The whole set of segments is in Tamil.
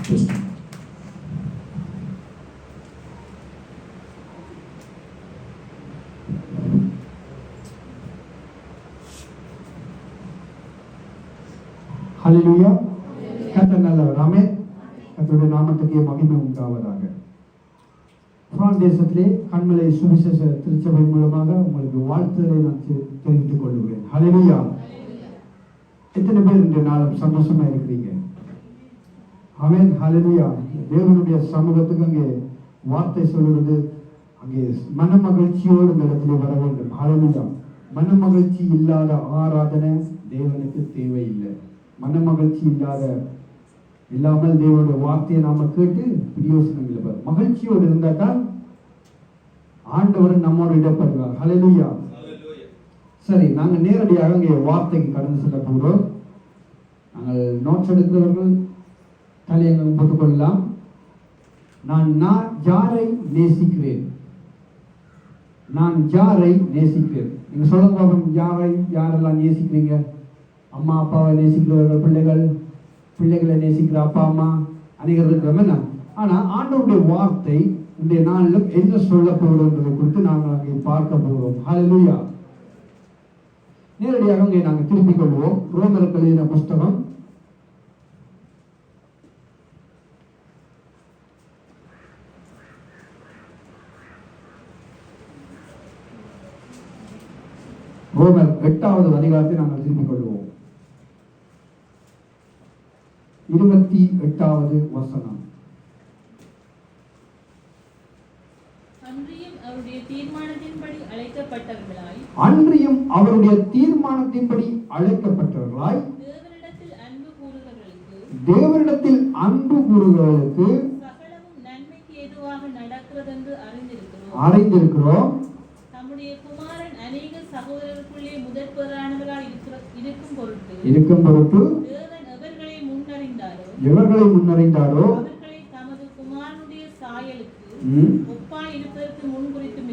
ஹல்லேலூயா. கர்த்தர் நல்லவர். ஆமென். கர்த்தருடைய நாமத்துக்கே மகிமை உண்டாவதாக. பிரான்ஸ் தேசத்திலே கண்மலை சுவிசேஷ திருச்சபை மூலமாக உங்களுக்கு வாழ்த்துதலை நான் தெரிவித்துக் கொள்கிறேன். ஹல்லேலூயா. எத்தனை பேர் இன்றைய நாளும் சந்தோஷமா இருக்கிறீங்க? ஆமென். ஹல்லேலூயா. தேவனுடைய சமூகத்துக்கு அங்கே வார்த்தை சொல்கிறது, அங்கே மன மகிழ்ச்சியோடு இந்த இடத்துல வர வேண்டும். ஹல்லேலூயா. மன மகிழ்ச்சி இல்லாத ஆராதனை தேவனுக்கு தேவையில்லை. மன மகிழ்ச்சி இல்லாமல் தேவனுடைய வார்த்தையை நாம கேட்டு பிரயோசனம் இல்லை. மகிழ்ச்சியோடு இருந்தால் தான் ஆண்டவர் நம்மோடு இடப்படுவார். ஹல்லேலூயா. சரி, நாங்கள் நேரடியாக இங்கே வார்த்தைக்கு கடந்து செல்ல போகிறோம். நாங்கள் நோட்ஸ் எடுக்கிறவர்கள் தலையங்கம் போட்டுக்கொள்ளலாம். நான் யாரை நேசிக்கிறேன்? நான் யாரை நேசிக்கிறேன்? நீங்க சொல்லுங்க பாப்போம். யாரெல்லாம் நேசிக்கிறீங்க? அம்மா அப்பாவை நேசிக்கிறவர்கள், பிள்ளைகளை நேசிக்கிற அப்பா அம்மா அநேகர் இருக்கிறவங்க. ஆனா ஆண்டவருடைய வார்த்தை இந்த நாளிலும் என்ன சொல்ல போகிறோன்றதை குறித்து நாங்கள் அங்கே பார்க்க போகிறோம். ஹல்லேலூயா. நேரடியாக அங்கே நாங்கள் திருப்பிக் கொள்வோம். ரோமருக்கு எழுதின புஸ்தகம் ரோமர் 8வது அதிகாரத்தை நாங்கள் திருப்பிக் கொள்வோம். 28வது வசனம். அன்றியும் அவருடைய தீர்மானத்தின்படி அழைக்கப்பட்டவர்களாய் தேவனிடத்தில் அன்பு கூறுகிறவர்களுக்கு சகலமும் நன்மைக்கு ஏதுவாக நடக்கிறது என்று அறிந்திருக்கிறோம். தம்முடைய குமாரன் அநேக சகோதரருக்குள்ளே முதற்பேறானவராய் இருக்கும் பொருட்டு எவர்களை முன்னறிந்தாரோ அவர்களை தமது குமாரனுடைய சாயலுக்கு ஒப்பாய் இருப்பதற்கு முன்குறித்தும்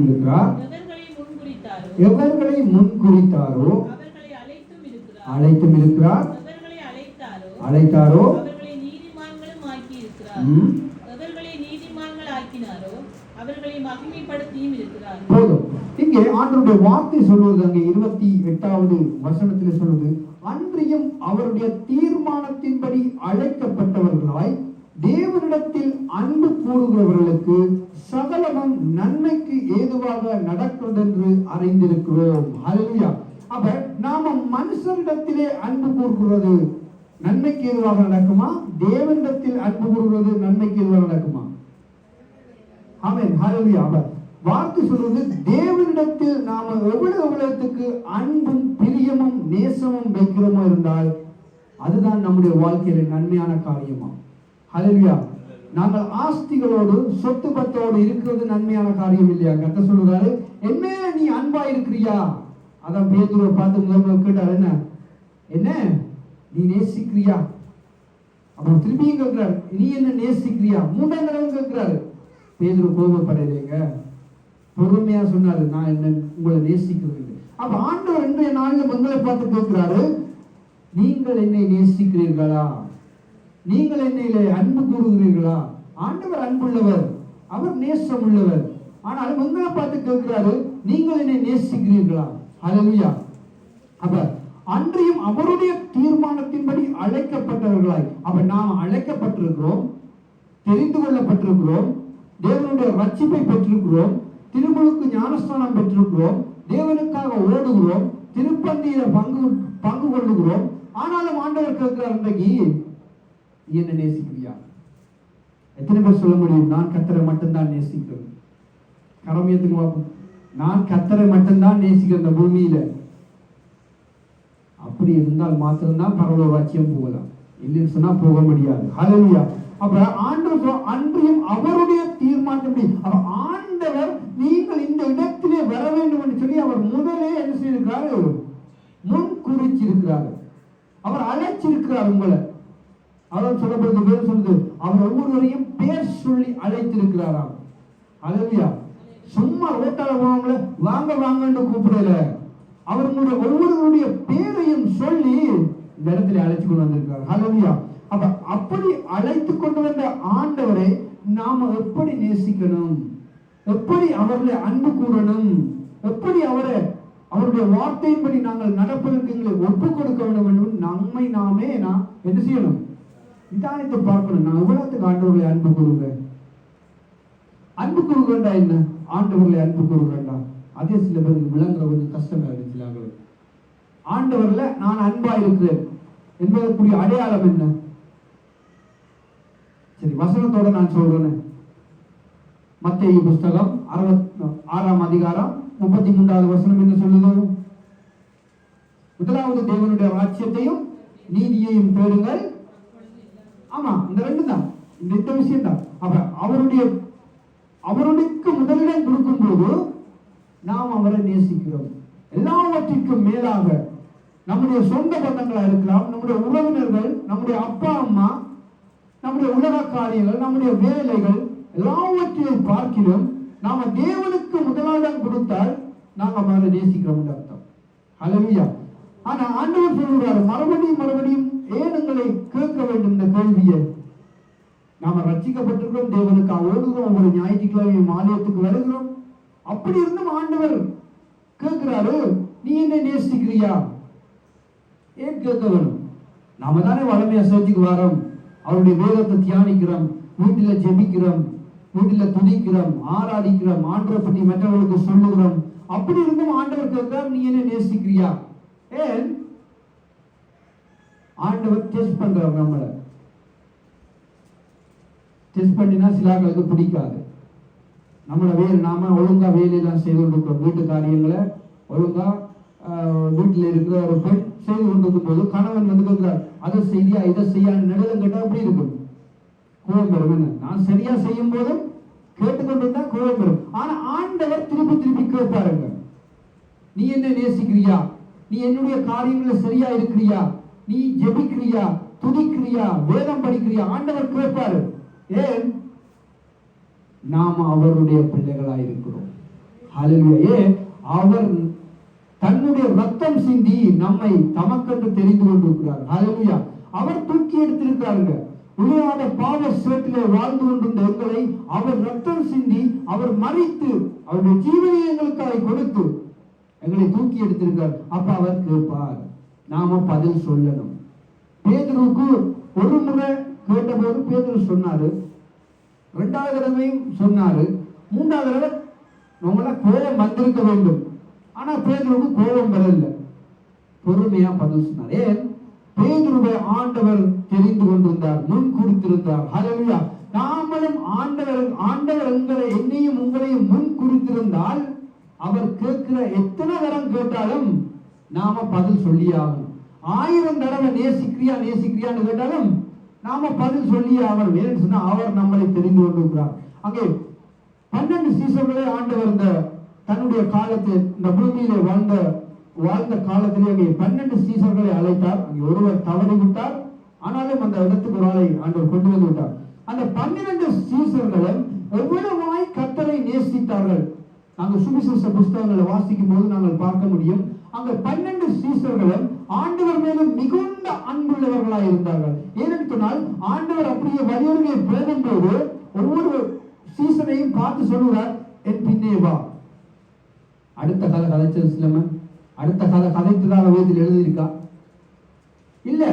இருக்கிறார். எவர்களை முன்குறித்தாரோ அவர்களை அழைத்தும் இருக்கிறார். அழைத்தாரோ அவர்களை நீதிமான்களும் ஆக்கி இருக்கிறார். எவர்களை நீதிமான்கள் ஆக்கினாரோ அவர்களை மகிமைப்படுத்தியும் இருக்கிறார். போதும். இங்கே ஆண்டவருடைய வார்த்தை சொல்வது, அங்கே 28வது வசனத்தில் சொல்வது, அன்றியும் அவருடைய தீர்மானத்தின்படி அழைக்கப்பட்டவர்களாய் தேவனிடத்தில் அன்பு கூறுகிறவர்களுக்கு சகலமும் நன்மைக்கு ஏதுவாக நடக்கிறது என்று அறிந்திருக்கிறோம். ஹல்லேலூயா. அப்ப நாம மனுஷரிடத்திலே அன்பு கூறுகிறது நன்மைக்கு ஏதுவாக நடக்குமா? தேவனிடத்தில் அன்பு கூறுகிறது நன்மைக்கு ஏதுவாக நடக்குமா? ஆமென். ஹல்லேலூயா. வார்த்தை சொல்வது, தேவனிடத்தில் நாம எவ்வளவுக்கு அன்பும் பிரியமும் நேசமும் வைக்கிறோமோ இருந்தால் அதுதான் நம்முடைய வாழ்க்கையில நன்மையான காரியமா. ஹல்லேலூயா. நாங்கள் ஆஸ்திகளோடு சொத்து பத்தோடு இருக்கிறது நன்மையான காரியம் இல்லையா? கர்த்தர் சொல்லுறாரு, என்ன நீ அன்பா இருக்கிறியா? அதான் பேதுருவை பார்த்து முதல்வர் கேட்டார், என்ன நீ நேசிக்கிறியா? அப்ப திரும்பியும் கேட்கிறாரு, நீ என்ன நேசிக்கிறியா? 3ஆம் தடவை கேட்கிறாரு. பேதுரு கோபப்படையிலேங்க, பொறுமையா சொன்னாரு, நான் என்ன உங்களை நேசிக்கிறேன். அப்ப ஆண்டவர் இன்றைய நாளில் மக்களை பார்த்து கேட்கிறாரு, நீங்கள் என்னை நேசிக்கிறீர்களா? நீங்கள் என்னையிலே அன்பு கூறுகிறீர்களா? ஆண்டவர் அன்புள்ளவர், அவர் நேசம் உள்ளவர். ஆனால் மக்களை பார்த்து கேட்கிறாரு, நீங்கள் என்னை நேசிக்கிறீர்களா? ஹல்லேலூயா. அப்ப அன்றியும் அவருடைய தீர்மானத்தின்படி அழைக்கப்பட்டவர்களாய், அப்ப நாம் அழைக்கப்பட்டிருக்கிறோம், தெரிந்து கொள்ளப்பட்டிருக்கிறோம், தேவனுடைய ரட்சிப்பை பெற்றிருக்கிறோம், திருமுழுக்கு ஞானஸ்தானம் பெற்றிருக்கிறோம், தேவனுக்காக ஓடுகிறோம், திருப்பந்தியில பங்கு கொள்ளுகிறோம். ஆனாலும் ஆண்டவர் கேட்கிறார், இன்றைக்கு நீ என்ன நேசிக்கிறியா? எத்தனை பேர் சொல்ல முடியும், நான் கர்த்தரை மட்டும்தான் நேசிக்கிறேன்? கரமியத்துக்கு பார்ப்போம். நான் கர்த்தரை மட்டும்தான் நேசிக்கிறேன் இந்த பூமியில. அப்படி இருந்தால் மாத்திரம்தான் பரலோக ராஜ்யம் போகலாம், இல்லைன்னு சொன்னா போக முடியாது. ஹல்லேலூயா. அப்ப ஆண்டவர் அன்றியும் அவருடைய தீர்மானத்தின்படி, ஆண்டவர் நீங்கள் இந்த இடத்திலே வர வேண்டும் என்று சொல்லி அவர் முதலே என்ன செய்திருக்கிறாரு? முன் குறிச்சிருக்கிறார். அவர் அழைச்சிருக்கிறார் உங்களை. அவர் சொல்லப்படுது, பேர் சொல்லுது, அவர் ஒவ்வொருவரையும் பேர் சொல்லி அழைத்திருக்கிறாராம். ஹல்லேலூயா. சும்மா ரோட்டால போனவங்கள வாங்க வாங்கன்னு கூப்பிடல, அவர் உங்களுடைய ஒவ்வொருவருடைய பேரையும் சொல்லி இந்த இடத்துல அழைச்சு கொண்டு வந்திருக்கிறார். ஹல்லேலூயா. அப்ப அப்படி அழைத்து கொண்டு வந்த ஆண்டவரை நாம எப்படி நேசிக்கணும், எப்படி அவர்களை அன்பு கூறணும், எப்படி அவருடைய வார்த்தையின்படி நாங்கள் நடப்பதற்கு எங்களை ஒப்பு கொடுக்க வேண்டும் என்று நம்மை நாமே என்ன செய்யணும், நிதானித்து பார்க்கணும். நான் எவ்வளவுக்கு ஆண்டவர்களை அன்பு கூறுகிறேன். அன்பு கூறுகிறா என்ன, ஆண்டவர்களை அன்பு கூறுகிறா அதே சில பேருக்கு விளங்குற கொஞ்சம் கஷ்டமா இருந்துச்சு. ஆண்டவர்ல நான் அன்பா இருக்கிறேன் என்பதற்குரிய அடையாளம் என்ன? சரி, வசனத்தோட நான் சொல்றேன். மத்தேயு புஸ்தகம் 6ஆம் அதிகாரம் 33வது வசனம் என்ன சொல்லுது? முதலாவது தேவனுடைய ராஜ்யத்தையும் நீதியையும் தேடுங்கள். ஆமா, இந்த ரெண்டு தான், இந்த விஷயம் தான். அப்ப அவருடைய முதலிடம் கொடுக்கும் போது நாம் அவரை நேசிக்கிறோம். எல்லாவற்றிற்கும் மேலாக நம்முடைய சொந்த பந்தங்களா இருக்கலாம், நம்முடைய உறவினர்கள், நம்முடைய அப்பா அம்மா, நம்முடைய உலக காரியங்கள், நம்முடைய வேலைகள் எல்லாவற்றையும் பார்க்கிறோம். நாம தேவனுக்கு முதலிடம் கொடுத்தால் நாங்க அவரை நேசிக்கிறோம் அர்த்தம். ஹல்லேலூயா. ஆனா ஆண்டவர் சொல்கிறார், மறுபடியும் ஏன் எங்களை கேட்க வேண்டும் இந்த கேள்வியை? நாம ரட்சிக்கப்பட்டிருக்கிறோம், தேவனுக்கு ஓடுகிறோம், ஒவ்வொரு ஞாயிற்றுக்கிழமையும் ஆலயத்துக்கு வருகிறோம். அப்படி இருந்தும் ஆண்டவர் கேட்கிறாரு, நீ என்ன நேசிக்கிறியா? ஏன் கேட்க வேணும்? நாம தானே வளமையா சேர்த்துக்கு வரோம், அவருடைய வேதத்தை தியானிக்கிறோம், வீட்டில ஜெபிக்கிறோம், வீட்டில துதிக்கிறோம், ஆராதிக்கிறோம், ஆண்டவரை பற்றி மற்றவர்களுக்கு சொல்லுகிறோம். அப்படி இருந்தும் ஆண்டவர் கேட்கிறார், நீ என்ன நேசிக்கிறியா? ஏன்? ஆண்டவர் டெஸ்ட் பண்றார். நம்மளை டெஸ்ட் பண்ணினா சிலாக்களுக்கு பிடிக்காது. நாம ஒழுங்கா வேலையெல்லாம் செய்து கொண்டிருக்கிறோம், வீட்டு காரியங்களை ஒழுங்கா வீட்டில் இருக்கிற ஒரு பெண் செய்து கொண்டிருக்கும் போது கணவன் வந்து கேட்கிறார், அதை செய்யா இதை செய்யா நடுவில் கேட்டா அப்படி இருக்கும், கோபம் பெறும். நான் சரியா செய்யும் போதும் கேட்டுக்கொண்டிருந்தா கோபம் பெறும். ஆனா ஆண்டவர் திருப்பி கேட்பாருங்க, நீ என்ன நேசிக்கிறியா? நீ என்னுடைய காரியங்களை சரியா இருக்கிறியா? நீ ஜெபிக்கிறியா, துதிக்கிறியா, வேதம் படிக்கிறியா? ஆண்டவர் கேட்பாரு. ஏன்? நாம அவருடைய பிள்ளைகளா இருக்கிறோம். ஹல்லேலூயா. அவர் தன்னுடைய ரத்தம் சிந்தி நம்மை தமக்கென்று தெரிந்து கொண்டிருக்கிறார். ஹல்லேலூயா. அவர் தூக்கி எடுத்திருக்கிறாருங்க. உழையாத பாவ சேற்றிலே வாழ்ந்து கொண்டிருந்த எங்களை அவர் ரத்தம் சிந்தி, அவர் மரித்து, அவருடைய ஜீவனை எங்களுக்காக கொடுத்து எங்களை தூக்கி எடுத்திருக்கிறார். அப்ப அவர் கேட்பார், நாம பதில் சொல்லணும். பேதுருவுக்கு ஒரு முறை கேட்டபோது பேதுரு சொன்னாரு, 2வது தடவையும் சொன்னாரு, 3வது தடவை நம்மள கோபம் வந்திருக்க வேண்டும். ஆனா பேதுருவுக்கு கோபம் வரல, பொறுமையா பதில் சொன்னார். ஏன்? பேதுருவை ஆண்டவர் தெரிந்து கொண்டிருந்தார், முன் குறித்திருந்தார். ஹல்லேலூயா. நாமளும் ஆண்டவர் எங்களை என்னையும் உங்களையும் முன் குறித்திருந்தால் அவர் கேட்கிற எத்தனை தரம் கேட்டாலும் நாம பதில் சொல்லியாகும். 1000 தடவை நேசிக்கிறியான்னு கேட்டாலும் நாம பதில் சொல்லி அவர் வேறு சொன்னா அவர் நம்மளை தெரிந்து கொண்டிருக்கிறார். அங்கே 12 சீசர்களை ஆண்டவர் தன்னுடைய காலத்தில் இந்த பூமியிலே வாழ்ந்த காலத்திலே அங்கே 12 சீசர்களை அழைத்தார். அங்கே ஒருவர் தவறி விட்டார், ஆனாலும் அந்த இடத்துக்கு ஒரு ஆளை ஆண்டவர் கொண்டு வந்து விட்டார். அந்த 12 சீசர்களும் எவ்வளவாய் கர்த்தரை நேசித்தார்கள். நாங்கள் சுவிசேஷ புஸ்தகங்களை வாசிக்கும் போது நாங்கள் பார்க்க முடியும். அங்க 12 சீசர்களும் ஆண்டவர் மேலும் மிகுந்த அன்புள்ளவர்களாய் இருந்தார்கள். ஏனென்று சொன்னால் ஆண்டவர் அப்படியே வழியருகே போகும்போது ஒவ்வொரு சீசனையும் பார்த்து சொல்லுவார், என் பின்னே வா. அடுத்த கால கதைச்சது சிலமன் அடுத்த கால கதைத்ததாக வேதில் எழுதியிருக்கா? இல்ல,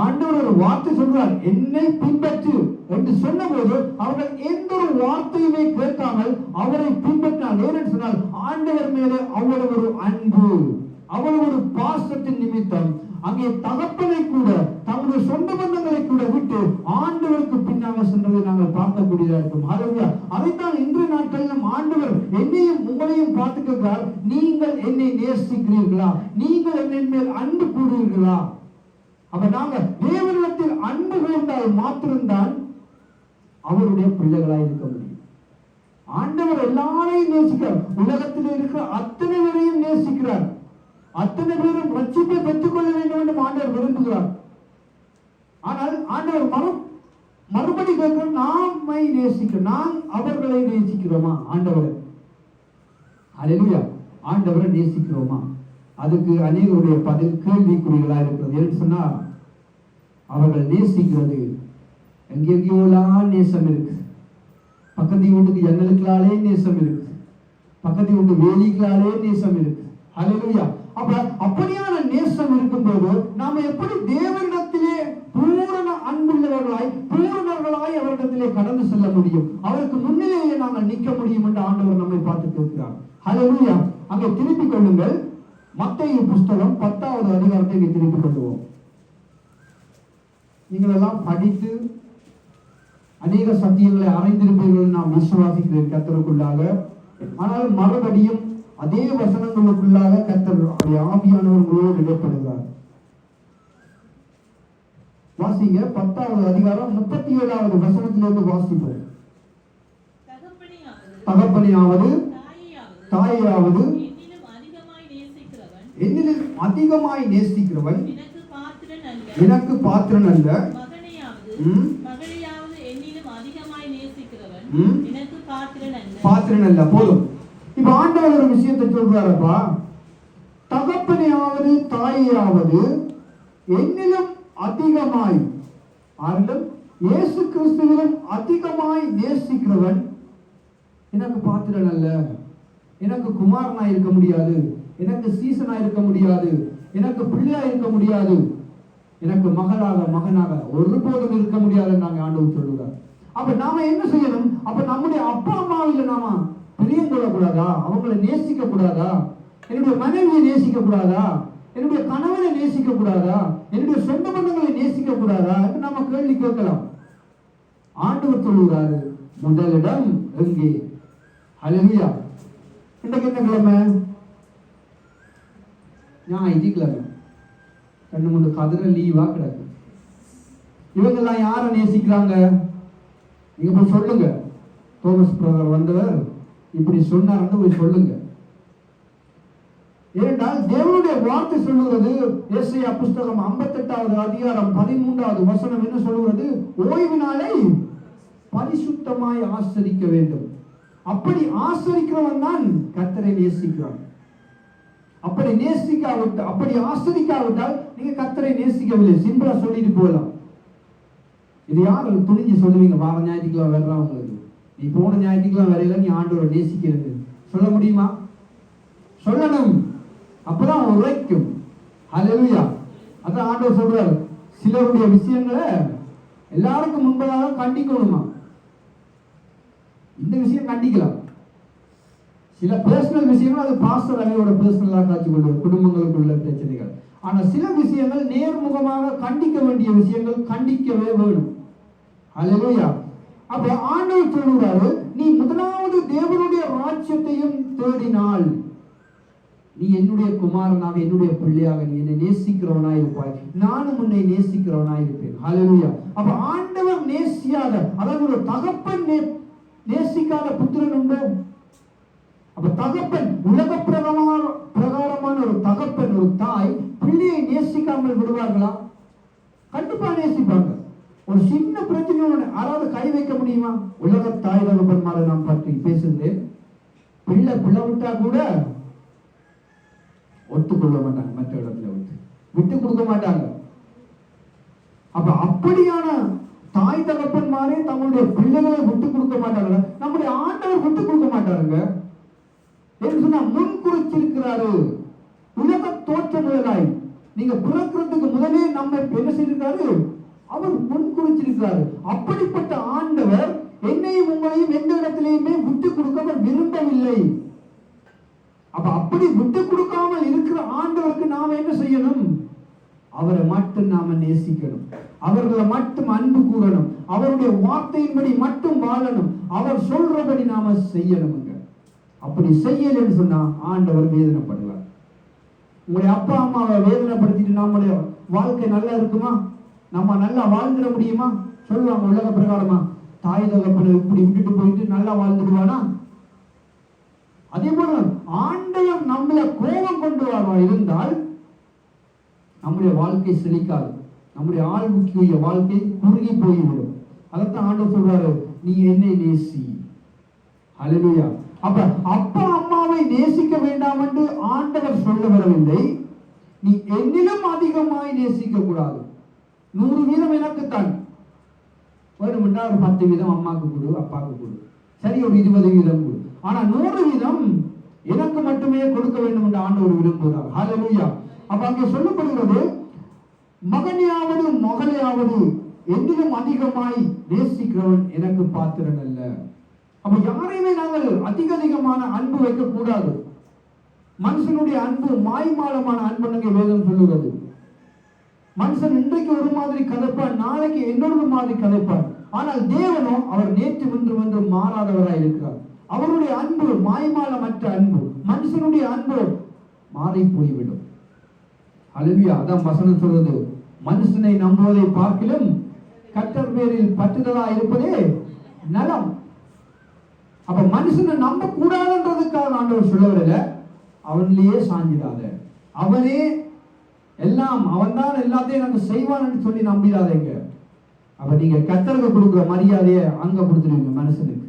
ஆண்டவர் ஒரு வார்த்தை சொல்றார், என்னை பின்பற்று என்று சொன்னபோது அவர்கள் எந்த ஒரு வார்த்தையுமே கேட்காமல் அவரை பின்பற்றினார். ஏனென்று சொன்னால் ஆண்டவர் மேலே அவ்வளவு ஒரு அன்பு, அவ்வளவு ஒரு பாசத்தின் நிமித்தம் அங்கே தகப்பனை கூட தம்முடைய சொந்த பந்தங்களை கூட விட்டு ஆண்டவருக்கு பின்னாக சென்றதை நாங்கள் பார்க்கக்கூடியதா இருக்கும். ஹல்லேலூயா. அதைத்தான் இன்றைய நாட்களிலும் ஆண்டவர் என்னையும் உங்களையும் பார்த்து கேட்கிறார், நீங்கள் என்னை நேசிக்கிறீர்களா? நீங்கள் என்னை மேல் அன்பு கூறுவீர்களா? அப்ப நாங்க தேவனிடத்தில் அன்பு கூர்ந்தால் மாத்திரம்தான் அவருடைய பிள்ளைகளாய் இருக்க முடியும். ஆண்டவர் எல்லாரையும் நேசிக்கிறார், உலகத்தில் இருக்கிற அத்தனை பேரையும் நேசிக்கிறார். அத்தனை பேரும் ரட்சிப்பை பெற்றுக் கொள்ள வேண்டும் என்று ஆண்டவர் விரும்புகிறார். ஆனால் ஆண்டவர் மறுபடி கேட்கிறோம், நாமை நேசிக்கிறோம், நாம் அவர்களை நேசிக்கிறோமா? ஆண்டவரை ஹல்லேலூயா, ஆண்டவரை நேசிக்கிறோமா? அதுக்கு அநேகருடைய பதில் கேள்விக்குறிகளா இருக்கிறது. என்று சொன்னா அவர்கள் நேசிக்கிறது எங்கெங்கயோலாம் நேசம் இருக்கு. பக்கத்து வீட்டுக்கு ஜன்னலுக்களாலே நேசம் இருக்கு, பக்கத்து வீட்டு வேலிகளாலே நேசம் இருக்கு. ஹல்லேலூயா. அப்ப அப்படியான நேசம் இருக்கும்போது நாம எப்படி தேவனிடத்திலே பூரண அன்புள்ளவர்களாய் பூரணர்களாய் அவரிடத்திலே கடந்து செல்ல முடியும், அவருக்கு முன்னிலேயே நாங்கள் நிற்க முடியும் என்று ஆண்டவர் நம்மை பார்த்து கேட்கிறார். ஹல்லேலூயா. அங்கே திருப்பிக் கொள்ளுங்கள், மத்தேயு புஸ்தகம் 10வது அதிகாரத்தை இங்கே திருப்பிக் கொள்வோம். நீங்கள் எல்லாம் படித்து அநேக சத்தியங்களை அறிந்திருப்பீர்கள் நான் விசுவாசிக்கிறேன் கர்த்தருக்குள்ளாக. ஆனால் மறுபடியும் அதே வசனங்களுக்குள்ளாக கர்த்தர் ஆவியானவர்களோடு இடைப்படுகிறார். வாசிங்க 10வது அதிகாரம் 37வது வசனத்திலிருந்து வாசிப்போம். தகப்பனையாவது தாயையாவது என்னிலும் அதிகமாய் நேசிக்கிறவன் எனக்கு பாத்திரன் அல்ல, பாத்திரன் அல்ல. போதும். இப்ப ஆண்டவர் ஒரு விஷயத்தை சொல்றாரப்பா, தகப்பனையாவது தாயையாவது என்னிலும் அதிகமாய், ஆரிலும் இயேசு கிறிஸ்துவிலும் அதிகமாய் நேசிக்கிறவன் எனக்கு பாத்திரன் அல்ல. எனக்கு குமாரனா இருக்க முடியாது, எனக்கு சீசனா இருக்க முடியாது, எனக்கு பிள்ளையா இருக்க முடியாது, எனக்கு மகனாக ஒருபோதும் இருக்க முடியாது நாங்க ஆண்டவர் சொல்லுகிறார். அப்ப நாம என்ன செய்யணும்? அப்ப நம்முடைய அப்பா அம்மாவில நாம பிரியம் கொள்ளக்கூடாதா? அவங்களை நேசிக்க கூடாதா? என்னுடைய மனைவியை நேசிக்க கூடாதா? என்னுடைய கணவனை நேசிக்க கூடாதா? என்னுடைய சொந்த பந்தங்களை நேசிக்க கூடாதா என்று நாம கேள்வி கேட்கலாம். ஆண்டவர் சொல்லுகிறாரு, முதலிடம் எங்கே? ஹல்லேலூயா. இன்றைக்கு என்ன கிழமை? ஞாயிற்றுக்கிழமை. கண்ணு முண்டு கதிர லீவா கிடக்கு. இவங்கெல்லாம் யாரை நேசிக்கிறாங்க? நீங்க போய் சொல்லுங்க, தோமஸ் பிரதர் வந்தவர் இப்படி சொன்னார் போய் சொல்லுங்க. ஏனென்றால் தேவனுடைய வார்த்தை சொல்லுகிறது, ஏசாயா புஸ்தகம் 58வது அதிகாரம் 13வது வசனம் என்ன சொல்லுகிறது? ஓய்வு நாளை பரிசுத்தமாய் ஆசரிக்க வேண்டும். அப்படி ஆசரிக்கிறவன் தான் கர்த்தரை நேசிக்கிறான். அப்படி ஆசரிக்காவிட்டால் நீங்க கர்த்தரை நேசிக்கவில்லை. சிம்பிளா சொல்லிட்டு போகலாம். இது யாரு துணிஞ்சு சொல்லுவீங்க? வார ஞாயிற்றுக்கிழமை வர்றா உங்களுக்கு, நீ போன ஞாயிற்றுக்கிழமை வரையில நீ ஆண்டவரை நேசிக்கிறது சொல்ல முடியுமா? சொல்லணும், அப்பதான் உரைக்கும். ஹல்லேலூயா. அதான் ஆண்டவர் சொல்றாரு, சிலருடைய விஷயங்களை எல்லாருக்கும் முன்பதாக கண்டிக்கணுமா? இந்த விஷயம் கண்டிக்கலாம். சில பர்சனல் விஷயங்கள் அது பாஸ்டர் அவையோட பர்சனலாக காட்சி கொள்வது, குடும்பங்களுக்குள்ள பிரச்சனைகள். ஆனா சில விஷயங்கள் நேர்முகமாக கண்டிக்க வேண்டிய விஷயங்கள் கண்டிக்கவே வேணும். ஹல்லேலூயா. அப்ப ஆண்டவர் சொல்லுகிறாரு, நீ முதலாவது தேவனுடைய ராஜ்யத்தையும் தேடினால் நீ என்னுடைய குமாரனாக என்னுடைய பிள்ளையாக நீ என்னை நேசிக்கிறவனாய் இருப்பாய், நானும் உன்னை நேசிக்கிறவனாய் இருப்பேன். ஹல்லேலூயா. அப்ப ஆண்டவர் நேசியாத, அதாவது ஒரு தகப்பன் நேசிக்காத புத்திரன் உண்டோ? அப்ப தகப்பன், உலக பிரகாரமான ஒரு தகப்பன், ஒரு தாய் பிள்ளையை நேசிக்காமல் விடுவார்களா? கண்டிப்பா நேசிப்பாங்க. ஒரு சின்ன பிரச்சனை யாராவது கை வைக்க முடியுமா? உலக தாய் தகப்பன்மாரை நாம் பற்றி பேசுகிறேன். பிள்ளை விட்டா கூட ஒத்துக்கொள்ள மாட்டாங்க, மற்ற இடத்துல விட்டு கொடுக்க மாட்டாங்க. அப்ப அப்படியான தாய் தகப்பன்மாரே தங்களுடைய பிள்ளைகளை விட்டு கொடுக்க மாட்டாங்க. நம்முடைய ஆண்டவர் விட்டு கொடுக்க மாட்டாருங்க. முன் குறிச்சிருக்கிறாரு. உலக தோற்ற முதலாய், நீங்க பிறக்கிறதுக்கு முதலே நம்ம என்ன செய்திருக்காரு? அவர் முன் குறிச்சிருக்கிறாரு. அப்படிப்பட்ட ஆண்டவர் என்னையும் உங்களையும் எந்த இடத்திலேயுமே விட்டு கொடுக்க விரும்பவில்லை. அப்ப அப்படி விட்டு கொடுக்காமல் இருக்கிற ஆண்டவருக்கு நாம என்ன செய்யணும்? அவரை மட்டும் நாம நேசிக்கணும், அவர்களை மட்டும் அன்பு கூறணும், அவருடைய வார்த்தையின்படி மட்டும் வாழணும், அவர் சொல்றபடி நாம செய்யணும். அப்படி செய்யலன்னு சொன்னா ஆண்டவர் வேதனைப்படுவார். உங்களுடைய அப்பா அம்மாவை வேதனைப்படுத்திட்டு நம்முடைய வாழ்க்கை நல்லா இருக்குமா? நம்ம நல்லா வாழ்ந்துட முடியுமா? சொல்லுவாங்க உலக பிரகாரமா, தாய் தகப்பனை இப்படி விட்டுட்டு போயிட்டு நல்லா வாழ்ந்துடுவானா? அதே போல ஆண்டவர் நம்மள கோபம் கொண்டு வரா இருந்தால் நம்முடைய வாழ்க்கை செழிக்காது, நம்முடைய ஆழ்வுக்குரிய வாழ்க்கை குறுகி போய்விடும். அதைத்தான் ஆண்டவர் சொல்றாரு, நீ என்னை நேசி. ஹல்லேலூயா. அப்ப அப்பா அம்மாவை நேசிக்க வேண்டாம் என்று ஆண்டவர் சொல்ல வரவில்லை, நீ என்னிலும் அதிகமாய் நேசிக்க கூடாது. 100 வீதம் எனக்குத்தான். வேணுமென்றா ஒரு 10 வீதம் அம்மாவுக்கு கொடு, அப்பாவுக்கு கொடு, சரி ஒரு 20 வீதம் கொடு. ஆனா 100 வீதம் எனக்கு மட்டுமே கொடுக்க வேண்டும் என்று ஆண்டவர் விரும்புகிறார். ஹல்லேலூயா. அப்ப அங்கே சொல்லப்படுகிறது, மகனையாவது மகளையாவது என்னிலும் அதிகமாய் நேசிக்கிறவன் எனக்கு பாத்திரன் அல்ல. அப்ப யாரையுமே நாங்கள் அதிகமான அன்பு வைக்க கூடாது. மனுஷனுடைய அன்பு மாய்மாலமான அன்பு வேதம் சொல்லுகிறது. மனுஷன் இன்றைக்கு ஒரு மாதிரி கதைப்பான், நாளைக்கு இன்னொரு மாதிரி கதைப்பான். ஆனால் தேவனோ அவர் நேற்று இன்று மாறாதவராய் இருக்கிறார். அவருடைய அன்பு மாய்மாலமற்ற அன்பு. மனுஷனுடைய அன்பு மாறி போய்விடும். ஹல்லேலூயா. அதான் வசனம் சொல்றது, மனுஷனை நம்புவதை பார்க்கிலும் கர்த்தர் பேரில் பற்றுதலா இருப்பதே நலம். அப்ப மனுஷனை நம்ப கூடாதுன்றதுக்காக ஆண்டவர் சொல்லவில்லை, அவன்லயே சாஞ்சிடாத, அவனே எல்லாம், அவன் தான் எல்லாத்தையும் எனக்கு செய்வான் என்று சொல்லி நம்பிடாதீங்க. அப்ப நீங்க கர்த்தருக்கு கொடுக்குற மரியாதையை அங்க கொடுத்துருவீங்க மனுஷனுக்கு.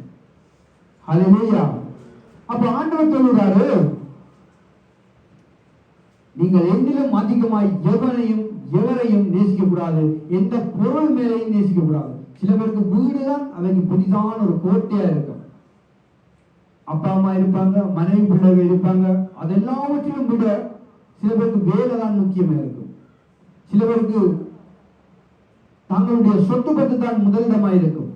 ஹல்லேலூயா. அப்ப ஆண்டவர் சொல்லுறாரு, நீங்கள் என்னிலும் அதிகமாய் எவரையும் நேசிக்க கூடாது, எந்த பொருள் மேலையும் நேசிக்க கூடாது. சில பேருக்கு வீடுதான் அவைக்கு புதிதான ஒரு கோட்டையா இருக்கும். அப்பா அம்மா இருப்பாங்க, மனைவி பிள்ளைகள் இருப்பாங்க, அதெல்லாவற்றிலும் விட சில பேருக்கு வேலை தான் முக்கியமா இருக்கும். சில பேருக்கு தங்களுடைய சொத்து பத்து தான் முதலிடமா இருக்கும்.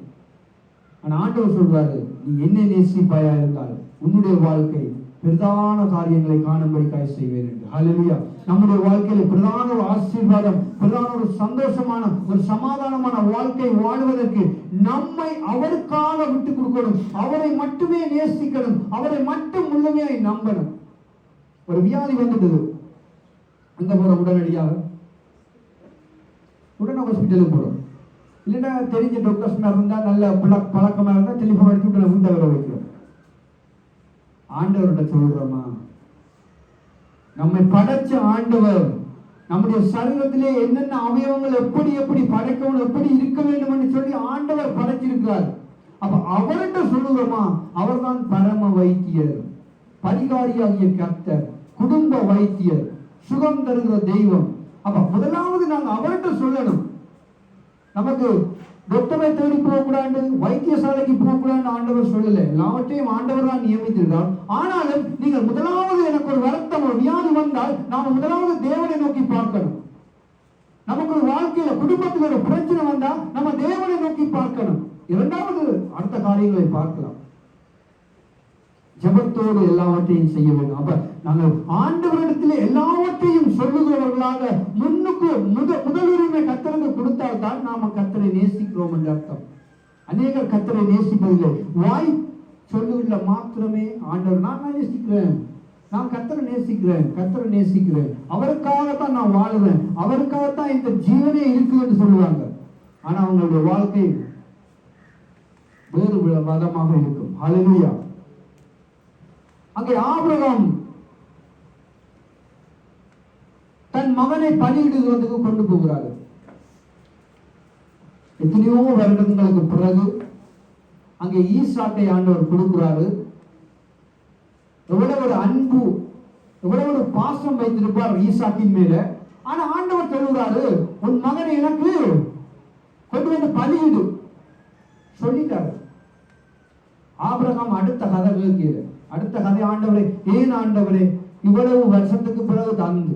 ஆனா ஆண்டவர் சொல்றாரு, நீ என்ன நேசிப்பாயா இருந்தால் உன்னுடைய வாழ்க்கை பிரதான காரியங்களை காணும்படிக்காய் செய்வேன் என்று. ஹல்லேலூயா. நம்முடைய வாழ்க்கையில பிரதான ஒரு ஆசீர்வாதம், பிரதான ஒரு சந்தோஷமான ஒரு சமாதானமான வாழ்க்கை வாழ்வதற்கு நம்மை அவருக்காக விட்டு கொடுக்கணும், அவரை மட்டுமே நேசிக்கணும், அவரை மட்டும் முழுமையாய் நம்பணும். ஒரு வியாதி வந்துடுது, அங்க போற உடனடியாக உடனே ஹாஸ்பிட்டலுக்கு போறோம். இல்லைன்னா தெரிஞ்ச டாக்டர்ஸ் இருந்தா நல்ல பழக்கமா இருந்தா டெலிஃபோன் அடிச்சு உடனே வீட்டை வர வைக்கிறோம். ஆண்டவர்கிட்ட சொல்றோமா? நம்மை படைச்ச ஆண்டவர் நம்முடைய சரீரத்திலே என்னென்ன அவயவங்கள் எப்படி எப்படி படைக்கணும், எப்படி இருக்க வேண்டும் என்று சொல்லி ஆண்டவர் படைச்சிருக்கிறார். அப்ப அவர்கிட்ட சொல்லுறோமா? அவர்தான் பரம வைத்தியர், பரிகாரியாகிய கர்த்தர், குடும்ப வைத்தியர், சுகம் தருகிற தெய்வம். அப்ப முதலாவது நாங்க அவர்கிட்ட சொல்லணும். நமக்கு டாக்டரை தேடி போகக்கூடாது, வைத்தியசாலைக்கு போகக்கூடாது ஆண்டவர் சொல்லல. எல்லாவற்றையும் ஆண்டவர் தான் நியமித்திருக்கிறார். ஆனாலும் நீங்கள் முதலாவது எனக்கு ஒரு வருத்தம், ஒரு வியாதி வந்தால் நாம முதலாவது தேவனை நோக்கி பார்க்கணும். நமக்கு ஒரு வாழ்க்கையில குடும்பத்தில் ஒரு பிரச்சனை வந்தா நம்ம தேவனை நோக்கி பார்க்கணும். இரண்டாவது அடுத்த காரியங்களை பார்க்கலாம். ஜெபத்தோடு எல்லாவற்றையும் செய்ய வேண்டும். அப்ப நாங்கள் ஆண்டவரிடத்தில் எல்லாவற்றையும் சொல்லுகிறவர்களாக முன்னுக்கு முதலுரிமை கர்த்தருக்கு கொடுத்தால் தான் நாம கர்த்தரை நேசிக்கிறோம் என்று அர்த்தம். அநேகர் கர்த்தரை நேசிப்பதில்லை, வாய் சொல்லுவதில்லை மாத்திரமே. ஆண்டவர் நான் நேசிக்கிறேன், நான் கர்த்தரை நேசிக்கிறேன், அவருக்காகத்தான் நான் வாழுறேன், அவருக்காகத்தான் இந்த ஜீவனே இருக்கு என்று சொல்லுவாங்க. ஆனா அவங்களுடைய வாழ்க்கை வேறு விதமாக இருக்கும். ஹல்லேலூயா. அங்கே ஆபிரகாம் தன் மகனை பலியிடுவதற்கு கொண்டு போகிறாரு. எத்தனையோ வருடங்களுக்கு பிறகு அங்கே ஈசாக்கை ஆண்டவர் கொடுக்கிறாரு. எவ்வளவு ஒரு அன்பு, எவ்வளவு ஒரு பாசம் வைத்திருப்பார் ஈசாக்கின் மேல. ஆனா ஆண்டவர் சொல்லுகிறாரு, உன் மகனை எனக்கு கொண்டு வந்து பலியிடு சொல்லிட்டாரு. ஆபிரகாம் அடுத்த கதை கேட்கிறது. அடுத்த கதை, ஆண்டவரே ஏன் ஆண்டவரே இவ்வளவு வருஷத்துக்கு பிறகு தந்து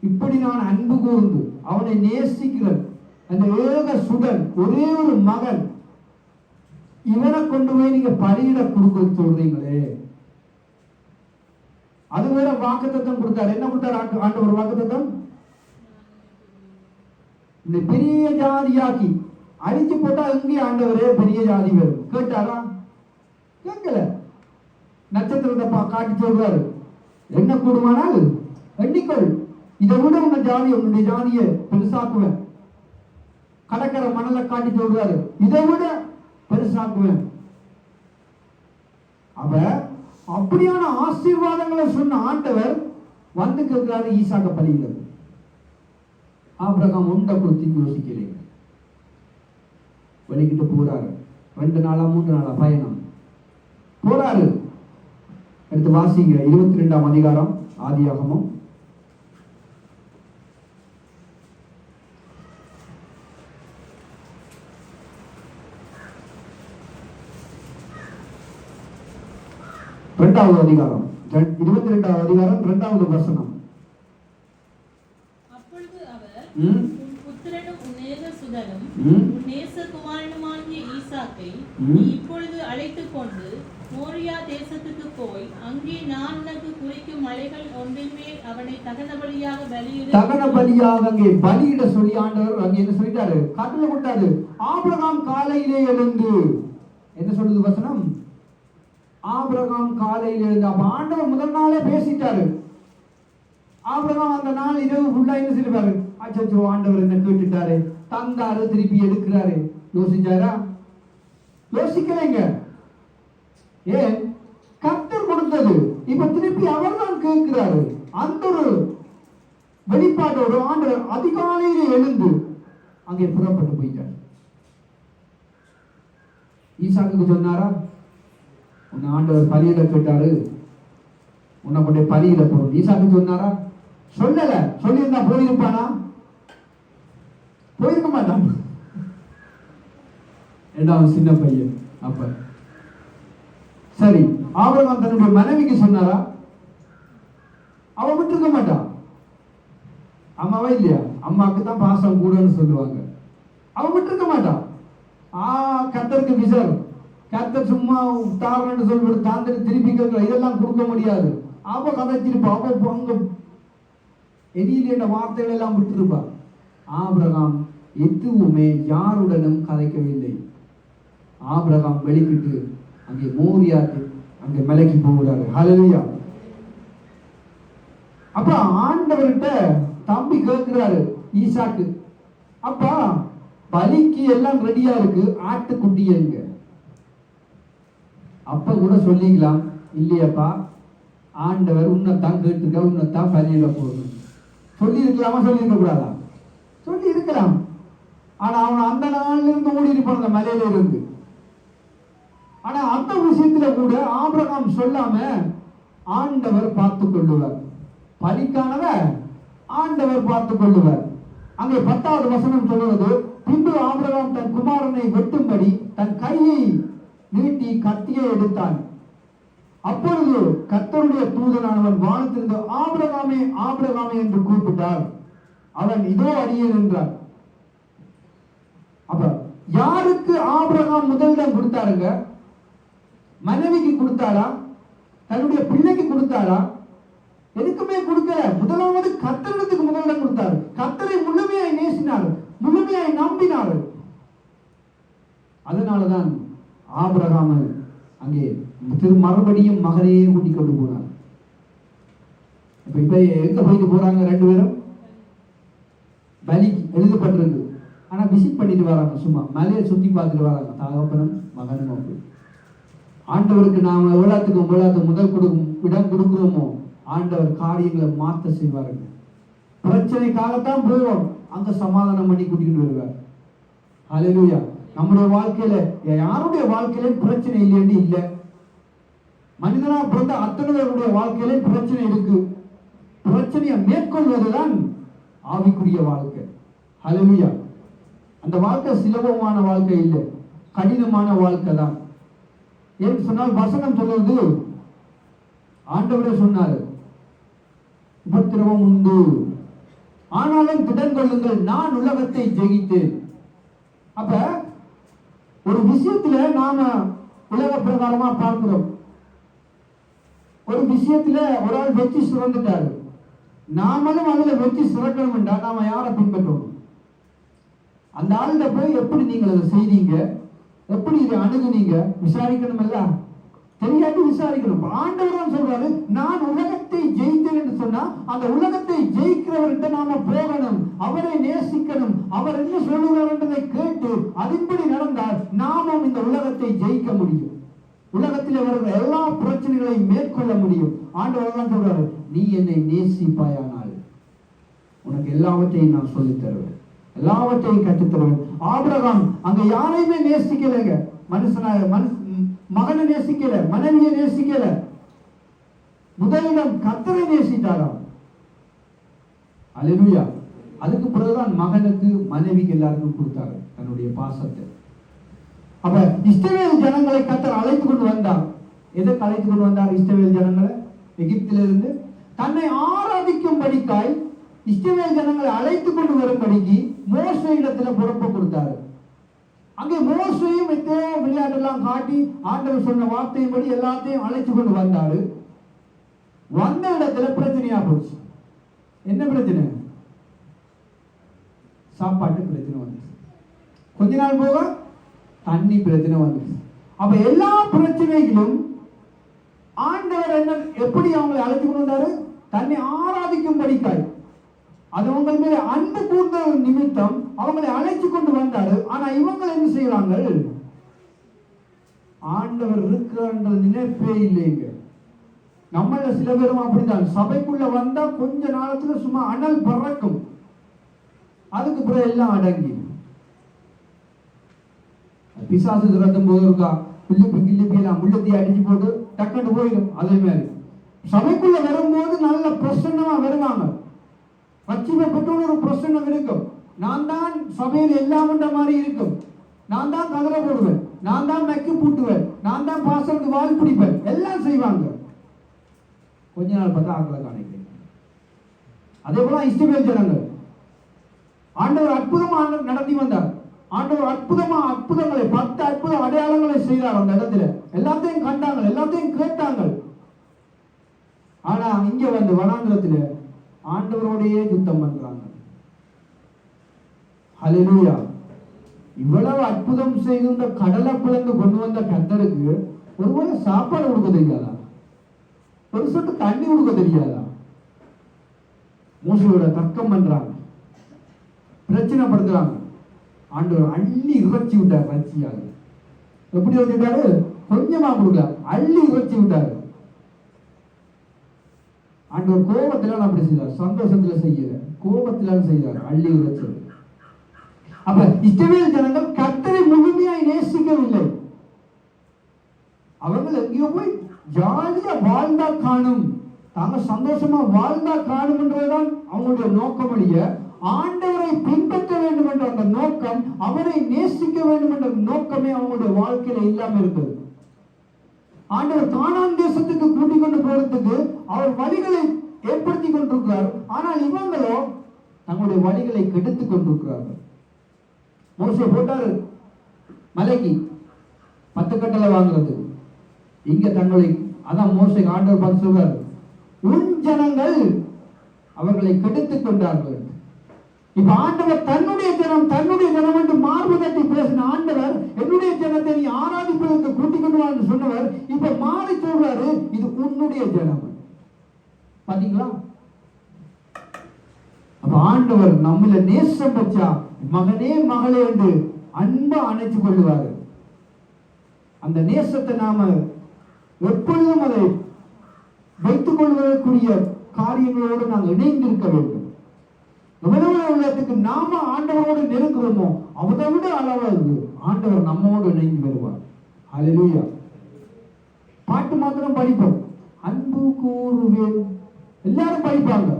இப்படி நான் அன்பு கூர்ந்து அவனை நேசிக்கிறேன், அந்த ஏக சுடன் ஒரே ஒரு மகன், இவனை கொண்டு போய் நீங்க பலியிட கொடுக்க சொல்றீங்களே. அது வேற வாக்குத்தத்தம் கொடுத்தாரு. என்ன கொடுத்தாரு ஆண்டவர்? வாக்குத்தத்தம், இந்த பெரிய ஜாதியாக்கி அழிச்சு போட்டா எங்கே ஆண்டவரே பெரிய ஜாதி வரும் கேட்டாரா? கேட்கல. நட்சத்திரத்தை காட்டி சொல்றாரு, என்ன கூடுமானால் எண்ணிக்கொள், இதை விட உங்க ஜாதி, உன்னுடைய ஜாதியை பெருசாக்குவேன். கடற்கரை மணலை காட்டி சொல்றாரு, இதை விட பெருசாக்குவேன். அவ அப்படியான ஆசீர்வாதங்களை சொன்ன ஆண்டவர் வந்து கேட்கிறாரு ஈசாக்க பலியில. ஆபிரகாம் உண்ட கொடுத்து யோசிக்கிறீங்க. வெளிக்கிட்டு போறாரு. 2 நாளா 3 நாளா பயணம் போறாரு. அடுத்து வாசிங்க 22ஆம் அதிகாரம் ஆதியாகமம். 2வது அதிகாரம் 22வது அதிகாரம் 2வது வசனம். அப்பொழுது அவர் ம் உன் புத்திரனும் உன் நேசசுதனும் ம் உன் நேசகுமாரனுமாகிய ஈசாக்கை ம். நீ இப்பொழுது அழைத்துக் கொண்டு மோரியா தேசத்துக்கு போய் அங்கே நான் உனக்கு குறிக்கும் மலைகள் ஒன்றின் மேல் அவனை தகன பலியாக பலியிடு. தகன பலியாக அங்கே பலியிட சொல்லி ஆண்டவர் அங்கே என்ன சொல்லிட்டாரு, கட்டளை கொடுத்தாரு. ஆபிரகாம் காலையிலே எழுந்து, என்ன சொல்லுது வசனம், ஆபிரகாம் காலையிலே எழுந்து. அப்ப ஆண்டவர் முதல் நாளே பேசிட்டாரு. ஆபிரகாம் அந்த நாள் இரவு ஃபுல்லா என்ன சொல்லிப்பாரு, அச்சோ ஆண்டவர் என்ன கேட்டுட்டாரு, தந்தாரு திருப்பி எடுக்கிறாரு. யோசிச்சாரா? யோசிக்கலைங்க. ஏன்? கர்த்தர் கொடுத்தது இப்ப திருப்பி அவர் தான் கேட்கிறாரு. அந்த ஒரு வெளிப்பாட்டோடு ஆண்டவர் அதிகாலையிலே எழுந்து அங்கே புறப்பட்டு போயிட்டார். ஈசாக்குக்கு சொன்னாரா, உன்னை ஆண்டவர் பலியிட கேட்டாரு, உன்னை கொண்டே பலியிட போறோம். ஈசாக்கு சொன்னாரா? சொல்லல. சொல்லியிருந்தா போயிருப்பானா? போயிருக்க மாட்டான். அவன் சின்ன பையன். அப்ப சரி, ஆபிரகாம் தன்னுடைய மனைவிக்கு சொன்னாரா? அவ விட்டுருக்க மாட்டான். அம்மாவா இல்லையா? அம்மாவுக்கு தான் பாசம் கூடன்னு சொல்லுவாங்க. அவ விட்டுருக்க மாட்டான். கர்த்தருக்கு விசர், கர்த்தர் சும்மா தாரன்னு சொல்லிவிட்டு தாந்திரி திருப்பி கேட்கல, இதெல்லாம் கொடுக்க முடியாது. அவ கதைச்சிருப்பா. அவ அங்க எதிரில வார்த்தைகள் எல்லாம் விட்டுருப்பா. ஆபிரகாம் எதுவுமே யாருடனும் கதைக்கவில்லை. ஆபிரகாம் வெளிக்கிட்டு அங்கே மோரியாக்கு அங்கே மலைக்கு போகிறாரு. ஹல்லேலூயா. அப்ப ஆண்டவர்கிட்ட தம்பி கேட்கிறாரு ஈசாக்கு, அப்பா பலிக்கு எல்லாம் ரெடியா இருக்கு, ஆட்டுக்குட்டி எங்க? அப்ப கூட சொல்லிக்கலாம், இல்லையப்பா ஆண்டவர் உன்னைத்தான் கேட்டுக்க, உன்னைத்தான் பலியில போகணும் சொல்லி இருக்கலாமா? சொல்லி இருக்க கூடாதா? சொல்லி இருக்கலாம். ஆனா அவன் அந்த நாள்ல இருந்து ஓடி இருப்பான் அந்த மலையில இருந்து. ஆனா அந்த விஷயத்துல கூட ஆபிரகாம் சொல்லாம ஆண்டவர் பார்த்து கொள்ளுவார். பலிக்கானத ஆண்டவர் பார்த்து கொள்ளுவார். அங்கே 10வது வசனம் சொல்லுவது, பின்பு ஆபிரகாம் தன் குமாரனை வெட்டும்படி தன் கையை நீட்டி கத்தியை எடுத்தான். அப்பொழுது கர்த்தருடைய தூதனானவன் வானத்திலிருந்து ஆபிரகாமே ஆபிரகாமே என்று கூப்பிட்டார். அவன் இதோ அடியேன் என்றார். அப்ப யாருக்கு ஆபிரகாம் முதலிடம் கொடுத்தாருங்க? மனைவிக்கு கொடுத்தாரா? தன்னுடைய பிள்ளைக்கு கொடுத்தாரா? எதுக்குமே கொடுக்கல. முதலாவது கர்த்தரிடத்துக்கு முதலிடம் கொடுத்தாரு. கர்த்தரை முழுமையாய் நேசினார், முழுமையாய் நம்பினார். அதனாலதான் ஆபிரகாம் அங்கே மறுபடியும் மகனையே கூட்டிக் கொண்டு போனார். இப்ப எங்க போயிட்டு போறாங்க? 2 பேரும் பலிக்கு எழுதப்பட்டிருக்கு. ஆனா விசிட் பண்ணிட்டு வராங்க, சும்மா மலையை சுத்தி பார்த்துட்டு வராங்க, தகப்பனும் மகனும். அப்படி ஆண்டவருக்கு நாம எவ்வளவுக்கு முதல் இடம் கொடுக்கிறோமோ ஆண்டவர் காரியங்களை மாற்ற செய்வாருங்க. பிரச்சனைக்காகத்தான் போவோம், அங்க சமாதானம் பண்ணி கூட்டிட்டு வருவார். ஹல்லேலூயா. நம்முடைய வாழ்க்கையில யாருடைய வாழ்க்கையில பிரச்சனை இல்லைன்னு இல்லை. மனிதனா பிறந்த அத்தனை பேருடைய வாழ்க்கையில பிரச்சனை இருக்கு. பிரச்சனையை மேற்கொள்வதுதான் ஆவிக்குரிய வாழ்க்கை. ஹல்லேலூயா. அந்த வாழ்க்கை சுலபமான வாழ்க்கை இல்லை, கடினமான வாழ்க்கை தான். ஏன் சொன்னால் வசனம் சொல்லுவது, ஆண்டவரே சொன்னாரு, உபத்திரவம் உண்டு, ஆனாலும் திடன் கொள்ளுங்கள், நான் உலகத்தை ஜெயித்தேன். அப்ப ஒரு விஷயத்துல நாம உலக பிரகாரமா பார்க்கிறோம். ஒரு விஷயத்துல ஒரு ஆள் வெற்றி சுரந்துட்டாரு, நாமளும் அதுல வெற்றி சுரக்கணும் என்றால் நாம யாரை பின்பற்றோம்? அந்த ஆளுட போய் எப்படி நீங்கள் அதை செய்தீங்க, எப்படி இதை அணுகுனீங்க விசாரிக்கணும் இல்ல? தெரியாட்டி விசாரிக்கணும். ஆண்டவர் தான் சொல்றாரு, நான் உலகத்தை ஜெயித்தேன் என்று சொன்னா அந்த உலகத்தை ஜெயிக்கிறவர்கிட்ட நாம போகணும், அவரை நேசிக்கணும், அவர் என்ன சொல்லுவார் என்பதை கேட்டு அதன்படி நடந்தால் நாமும் இந்த உலகத்தை ஜெயிக்க முடியும். உலகத்தில் வருகிற எல்லா பிரச்சனைகளையும் மேற்கொள்ள முடியும். ஆண்டவர் தான் சொல்றாரு, நீ என்னை நேசிப்பாயானால் உனக்கு எல்லாவற்றையும் நான் சொல்லித் தருவேன், எல்லாவற்றையும் கற்றுத்தருவேன். ஆபிரகாம் அங்க யாரையுமே நேசிக்கலைங்க. மகனை நேசிக்கல, மனைவியை நேசிக்கல, முதலிடம் கர்த்தரை நேசித்தாராம். அல்லேலூயா. அதுக்கு பிறகுதான் மகனுக்கு மனைவிக்கு எல்லாருக்கும் கொடுத்தாரு தன்னுடைய பாசத்தை. அப்ப இஸ்ரவேல் ஜனங்களை கர்த்தர் அழைத்து கொண்டு வந்தார். எதை கலைத்து கொண்டு வந்தார் இஸ்ரவேல் ஜனங்களை? எகிப்திலிருந்து தன்னை ஆராதிக்கும்படிக்காய் இஸ்ரவேல் ஜனங்களை அழைத்து கொண்டு வரும்படிக்கு மோசே இடத்துல பொறுப்பை கொடுத்தாரு. அங்கே மோசையும் எத்தனையோ விளையாட்டெல்லாம் காட்டி ஆண்டவர் சொன்ன வார்த்தையின்படி எல்லாத்தையும் அழைத்து கொண்டு வந்தாரு. வந்த இடத்துல பிரச்சனையா போச்சு. என்ன பிரச்சனை? சாப்பாட்டு பிரச்சனை வந்துச்சு. கொஞ்ச நாள் போக தண்ணி பிரச்சனை வந்துச்சு. அப்ப எல்லா பிரச்சனைகளும் ஆண்டவர் என்ன எப்படி அவங்களை அழைத்து கொண்டு வந்தாரு? தன்னை ஆராதிக்கும்படிக்காய், அது அவங்க மேல அன்பு கூர்ந்த நிமித்தம் அவங்களை அழைத்து கொண்டு வந்தாரு. ஆனா இவங்க என்ன செய்யறாங்க? ஆண்டவர் இருக்கிறன்ற நினைப்பே இல்லைங்க. நம்மள சில பேரும் அப்படித்தான். சபைக்குள்ள வந்தா கொஞ்ச நாளத்துல சும்மா அனல் பறக்கும், அதுக்கு பிறகு எல்லாம் அடங்கி பிசாசு திறக்கும் போது இருக்கா கிள்ளிப்பிலாம் முள்ளத்தி அடிச்சு போட்டு டக்குன்னு போயிடும். அதே மாதிரி சபைக்குள்ள வரும்போது நல்ல பிரசன்னமா வருவாங்க. ரட்சிக்கப்பட்ட ஒரு பிரசன்னம் இருக்கும். நான் தான் சபையில் எல்லாம் மாதிரி இருக்கும். நான் தான் கதரை போடுவேன், நான் தான் நக்கி பூட்டுவேன், நான் தான் பாசருக்கு வால் பிடிப்பேன், எல்லாம் செய்வாங்க. கொஞ்ச நாள் பார்த்தா ஆக்களை காணிக்கிறேன். அதே போல இஸ்ரவேல் ஜனங்கள் ஆண்டவர் அற்புதமா நடத்தி வந்தார். ஆண்டவர் அற்புதங்களை 10 அற்புத அடையாளங்களை செய்தார். அந்த இடத்துல எல்லாத்தையும் கண்டாங்க, எல்லாத்தையும் கேட்டாங்க. ஆனா இங்க வந்து வனாந்திரத்துல ஆண்டவரோடையே யுத்தம் பண்றாங்க. ஹல்லேலூயா. இவ்வளவு அற்புதம் செய்து இந்த கடலை பிளந்து கொண்டு வந்த கர்த்தருக்கு ஒருவேளை சாப்பாடு கொடுக்க தெரியாதா? ஒரு சொட்டு தண்ணி கொடுக்க தெரியாதா? மோசையோட தர்க்கம் பண்றாங்க, பிரச்சனைப்படுத்துறாங்க. ஆண்டவர் அள்ளி இறைச்சி விட்டார். இறைச்சியாக எப்படி வச்சுட்டாரு? கொஞ்சமா கொடுக்கல, அள்ளி இறைச்சி விட்டாரு. ஆண்டவர் கோபத்தில அப்படி செய்தார், சந்தோஷத்துல செய்யல, கோபத்தில செய்தார், அள்ளி இறைச்சி. அப்ப இஸ்ரவேல் ஜனங்கள் கர்த்தரை முழுமையாய் நேசிக்கவில்லை. அவர்கள் எங்கேயோ போய் ஜாலியா வாழ்ந்தா காணும், தாங்க சந்தோஷமா வாழ்ந்தா காணும் என்றதுதான் அவங்களுடைய நோக்கம். அழிய ஆண்டவரை பின்பற்ற வேண்டும் என்ற அந்த நோக்கம், அவரை நேசிக்க வேண்டும் என்ற நோக்கமே அவங்களுடைய வாழ்க்கையில இல்லாம இருக்குது. ஆண்டவர் கானான் தேசத்துக்கு கூட்டிக் கொண்டு போறதுக்கு அவர் வழிகளை ஏற்படுத்தி கொண்டிருக்கிறார். ஆனால் இவங்களோ தங்களுடைய வழிகளை கெடுத்துக் கொண்டிருக்கிறார்கள். மோசே போட்டாரு மலைக்கு 10 கட்டளை வாங்குறது. இங்க தங்களை அதான் மோசே ஆண்டவர் பார்த்து சொல்றார், உன் ஜனங்கள் அவர்களை கெடுத்துக் கொண்டார்கள். இப்ப ஆண்டவர் தன்னுடைய ஜனம் என்று மார்பு தட்டி பேசின ஆண்டவர், என்னுடைய ஜனத்தை நீ ஆராதிப்பதற்கு கூட்டிக் கொண்டு வா என்று சொன்னவர், இப்ப மாறி சொல்றாரு, இது உன்னுடைய ஜனம். பாத்தீங்களா? அப்ப ஆண்டவர் நம்மள நேசம் வச்சா மகனே மகளே என்று அன்பா அணைச்சு கொள்ளுவாரு. அந்த நேசத்தை நாம எப்பொழுதும் அதை வைத்துக் கொள்வதற்குரிய காரியங்களோடு நாங்கள் இணைந்திருக்க வேண்டும். எவ்வளவு உள்ளத்துக்கு நாம ஆண்டவரோடு நெருங்குறோமோ அவரை விட அளவு ஆண்டவர் நம்மோடு இணைந்து வருவார். ஹல்லேலூயா. பாட்டு மாத்திரம் படிப்போம், அன்பு கூறுவேன் எல்லாரும் படிப்பாங்க.